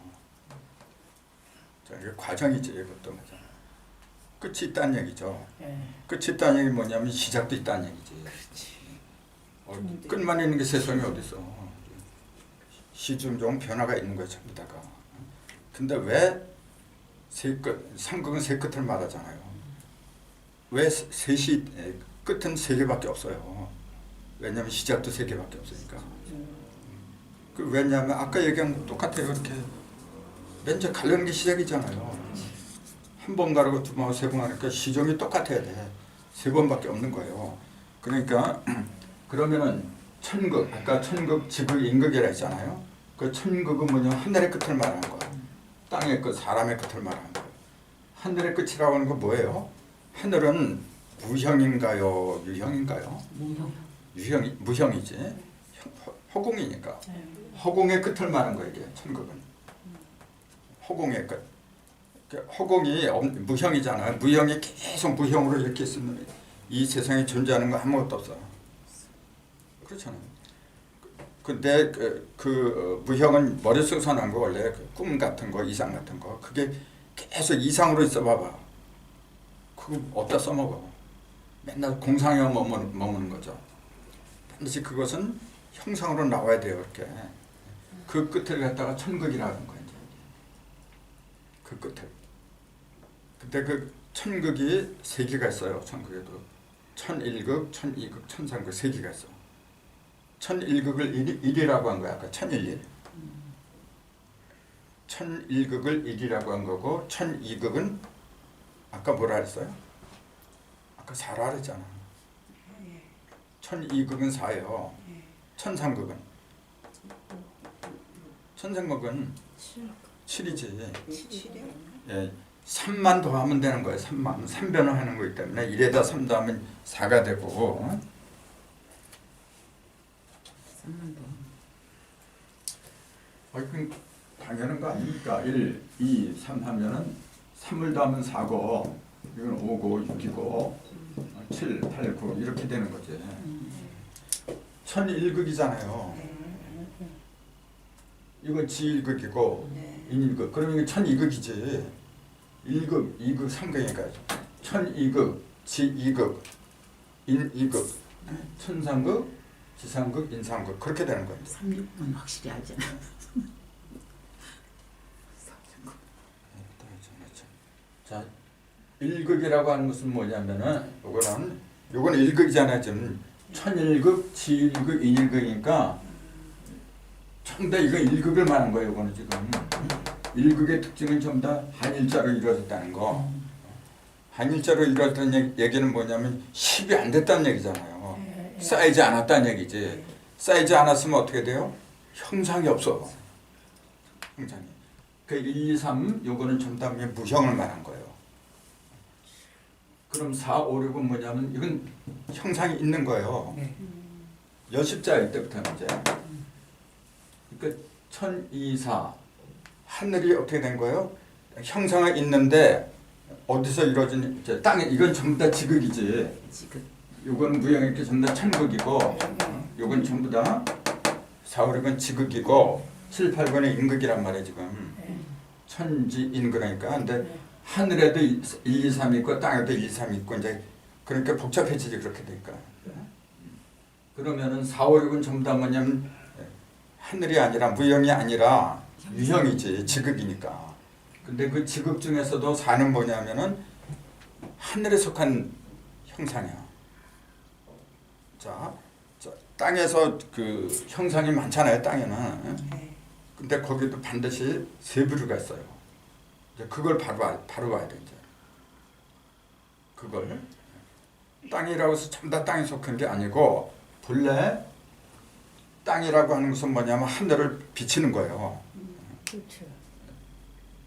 자, 이게 과정이지 이것도 맞아. 끝이 있다는 얘기죠. 끝이 있다는 얘기 뭐냐면 시작도 있다는 얘기지. 끝만 있는 게 세상에 어디 있어? 시중종 변화가 있는 거야 전부 다가. 근데 왜 세 끝? 삼극은 세 끝을 말하잖아요. 왜 셋이 끝은 세 개밖에 없어요? 왜냐하면 시작도 세 개밖에 없으니까. 그 왜냐하면 아까 얘기한 거 똑같아요. 이렇게 맨저 가르는 게 시작이잖아요. 한 번 가르고 두 번 하고 세 번 하니까 시종이 똑같아야 돼. 세 번밖에 없는 거예요. 그러니까 그러면은 천극 아까 천극 지극 인극이라 했잖아요. 그 천극은 뭐냐 하늘의 끝을 말하는 거야. 땅의 끝 사람의 끝을 말하는 거야. 하늘의 끝이라고 하는 건 뭐예요? 하늘은 무형인가요? 유형인가요? 무형이지. 허공이니까. 허공의 끝을 말하는 거예요. 이게 천극은. 허공의 끝. 허공이 무형이잖아요. 무형이 계속 무형으로 이렇게 있으면 이 세상에 존재하는 거 아무것도 없어요. 그렇잖아요. 근데 그 무형은 머릿속에서 난 거 원래 꿈 같은 거, 이상 같은 거 그게 계속 이상으로 있어 봐봐. 그거 어디다 써먹어. 맨날 공상에 머무는 거죠. 반드시 그것은 형상으로 나와야 돼요. 이렇게. 그 끝을 갖다가 천극이라는 거예요. 그 끝을. 근데 그 천극이 세 개가 있어요. 천극에도. 천일극, 천이극, 천삼극 세 개가 있어. 천일극을 일이라고 한 거야. 아까 천일일. 천일극을 일이라고 한 거고 천이극은 아까 뭐라 그랬어요? 아까 4라 그랬잖아. 천이극은 4예요. 천삼극은? 천삼극은 7이지. 7이요? 예, 3만 더하면 되는 거예요. 3만. 3변을 하는 거기 때문에 1에다 3 더하면 4가 되고 3만 더. 그 당연한 거 아닙니까? 1, 2, 3 하면은 3을 더하면 4고 이건 5고 6이고 7, 8, 9 이렇게 되는 거지. 천일극이잖아요. 이건 지일극이고 인일극. 그럼 이게 천이극이지. 1극, 2극, 3극이니까 천이극, 지이극, 인이극, 천삼극, 지상극, 인상극 그렇게 되는 거예요. 36은 확실히 알잖아. 자, 1극이라고 하는 것은 뭐냐면은 요거는 1극이잖아요. 지금 천일극, 지일극, 인일극이니까 전부 다 이거 1극을 말한 거예요. 요거는 지금 1극의 특징은 전부 다 한일자로 이루어졌다는 거. 한일자로 이루어졌다는 얘기는 뭐냐면 10이 안 됐다는 얘기잖아요. 쌓이지 않았다는 얘기지. 쌓이지 않았으면 어떻게 돼요? 형상이 없어. 형상이. 그 1, 2, 3 요거는 전부 다 무형을 말한 거예요. 그럼 4, 5, 6은 뭐냐면 이건 형상이 있는 거예요. 네. 여십자일 때부터는 이제. 그러니까 1000, 2, 4 하늘이 어떻게 된 거예요? 형상이 있는데 어디서 이루어진 이제 땅에 이건 전부 다 지극이지. 지금 요건 무형이니까 전부 다 천극이고 요건 전부 다 4, 5, 6은 지극이고 7, 8, 9는 임극이란 말이에요 지금. 천지인 그러니까. 근데 하늘에도 1, 2, 3 있고 땅에도 1, 2, 3 있고 이제 그러니까 복잡해지지 그렇게 되니까. 그러면은 4, 5, 6은 전부 다 뭐냐면 하늘이 아니라 무형이 아니라 유형이지 지극이니까. 근데 그 지극 중에서도 4는 뭐냐면은 하늘에 속한 형상이야. 자, 땅에서 그 형상이 많잖아요 땅에는. 근데 거기도 반드시 세 부류가 있어요. 이제 그걸 바로 봐야 돼 이제. 그걸 땅이라고 해서 전부 다 땅에 속한 게 아니고 본래 땅이라고 하는 것은 뭐냐면 하늘을 비치는 거예요. 그렇죠.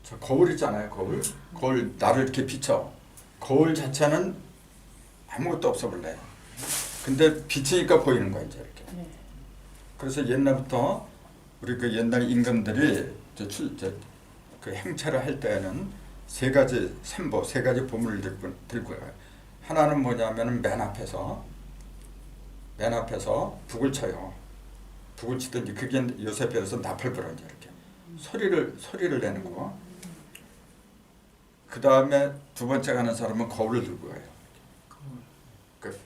저 거울 있잖아요. 거울 나를 이렇게 비춰. 거울 자체는 아무것도 없어 본래. 근데 비치니까 보이는 거야 이제 이렇게. 그래서 옛날부터 우리 그 옛날 임금들이 그 행차를 할 때는 세 가지 셈보, 세 가지 보물을 들고 가요. 하나는 뭐냐면은 맨 앞에서 북을 쳐요. 북을 치든지 그게 요새 배워서 나팔 불어 이제 이렇게 소리를 내는 거. 그 다음에 두 번째 가는 사람은 거울을 들고 가요. 그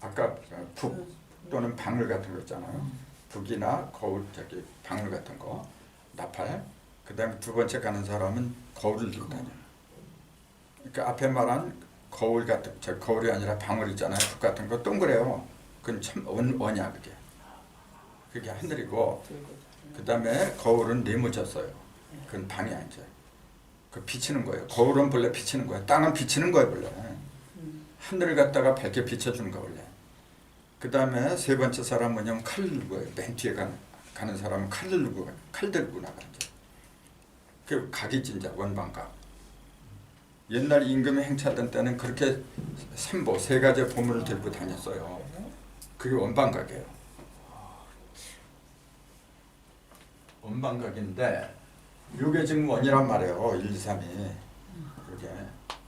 아까 북 또는 방울 같은 거 있잖아요. 북이나 거울 저기 방울 같은 거, 나팔. 그 다음에 두 번째 가는 사람은 거울을 들고 다녀요. 그러니까 앞에 말한 거울 같은 저 거울이 아니라 방울 있잖아요. 북 같은 거 동그래요. 그건 참 원이야 그게. 그게 하늘이고 그 다음에 거울은 네모졌어요. 그건 방이야 이제. 그 비치는 거예요. 거울은 본래 비치는 거예요. 땅은 비치는 거예요 본래. 하늘을 갖다가 밝게 비춰주는 거 원래. 그 다음에 세 번째 사람은 뭐냐면 칼을 들고 가요. 맨 뒤에 가는 사람은 칼을 들고 가요. 칼 들고 나가죠. 그 각이 진짜 원방각. 옛날 임금이 행차던 때는 그렇게 셈보 세 가지 보물을 들고 다녔어요. 그게 원방각이에요. 원방각인데 이게 지금 원이란 말이에요. 1, 2, 3이. 이게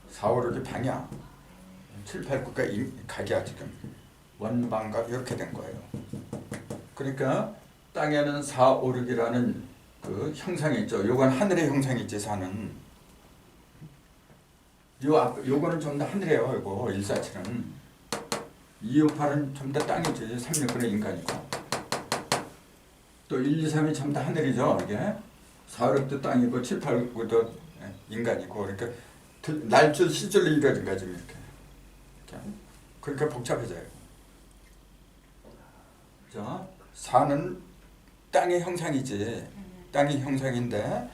4, 5, 6이 방이야. 7, 8, 9가 각이야 지금. 원방각 이렇게 된 거예요. 그러니까 땅에는 4, 5, 6이라는 그 형상이 있죠. 요건 하늘의 형상이 있지 4는. 요거는 전부 다 하늘이에요. 요거 1, 4, 7은. 2, 5, 8은 전부 다 땅이지. 3, 6, 9는 인간이고. 또 1, 2, 3이 전부 다 하늘이죠. 이게 4, 5, 6도 땅이고 7, 8, 9도 인간이고. 그러니까 날줄 시줄로 이루어진 거지 이렇게. 그렇게 복잡해져요. 자, 4는 땅의 형상이지. 땅의 형상인데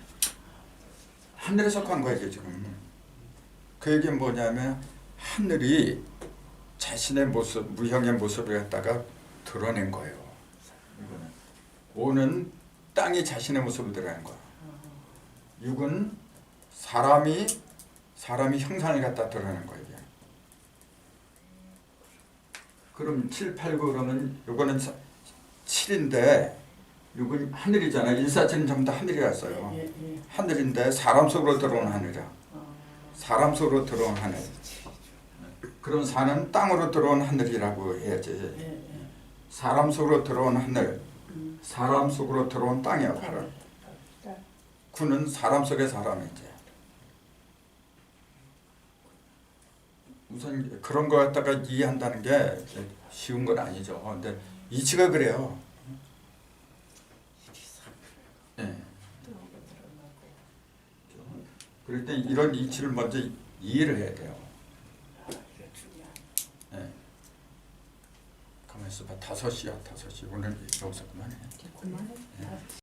하늘에 속한 거예요 지금. 그 얘기는 뭐냐면 하늘이 자신의 모습, 무형의 모습을 갖다가 드러낸 거예요. 이거는 5는 땅이 자신의 모습을 드러낸 거야. 6은 사람이 형상을 갖다 드러낸 거예요. 이게. 그럼 7, 8, 9 그러면 요거는 7인데 6은 하늘이잖아. 1, 4, 7은 전부 다 하늘이었어요. 하늘인데 사람 속으로 들어온 하늘이야. 사람 속으로 들어온 하늘. 그럼 4는 땅으로 들어온 하늘이라고 해야지. 사람 속으로 들어온 하늘. 사람 속으로 들어온 땅이야. 8은. 9는 사람 속의 사람이지. 우선 그런 거 갖다가 이해한다는 게 쉬운 건 아니죠. 근데 이치가 그래요. 예. 그럴 때 이런 이치를 먼저 이해를 해야 돼요. 예. 가만히 있어봐. 5시야 5시. 오늘 여기서 그만해. 그만해.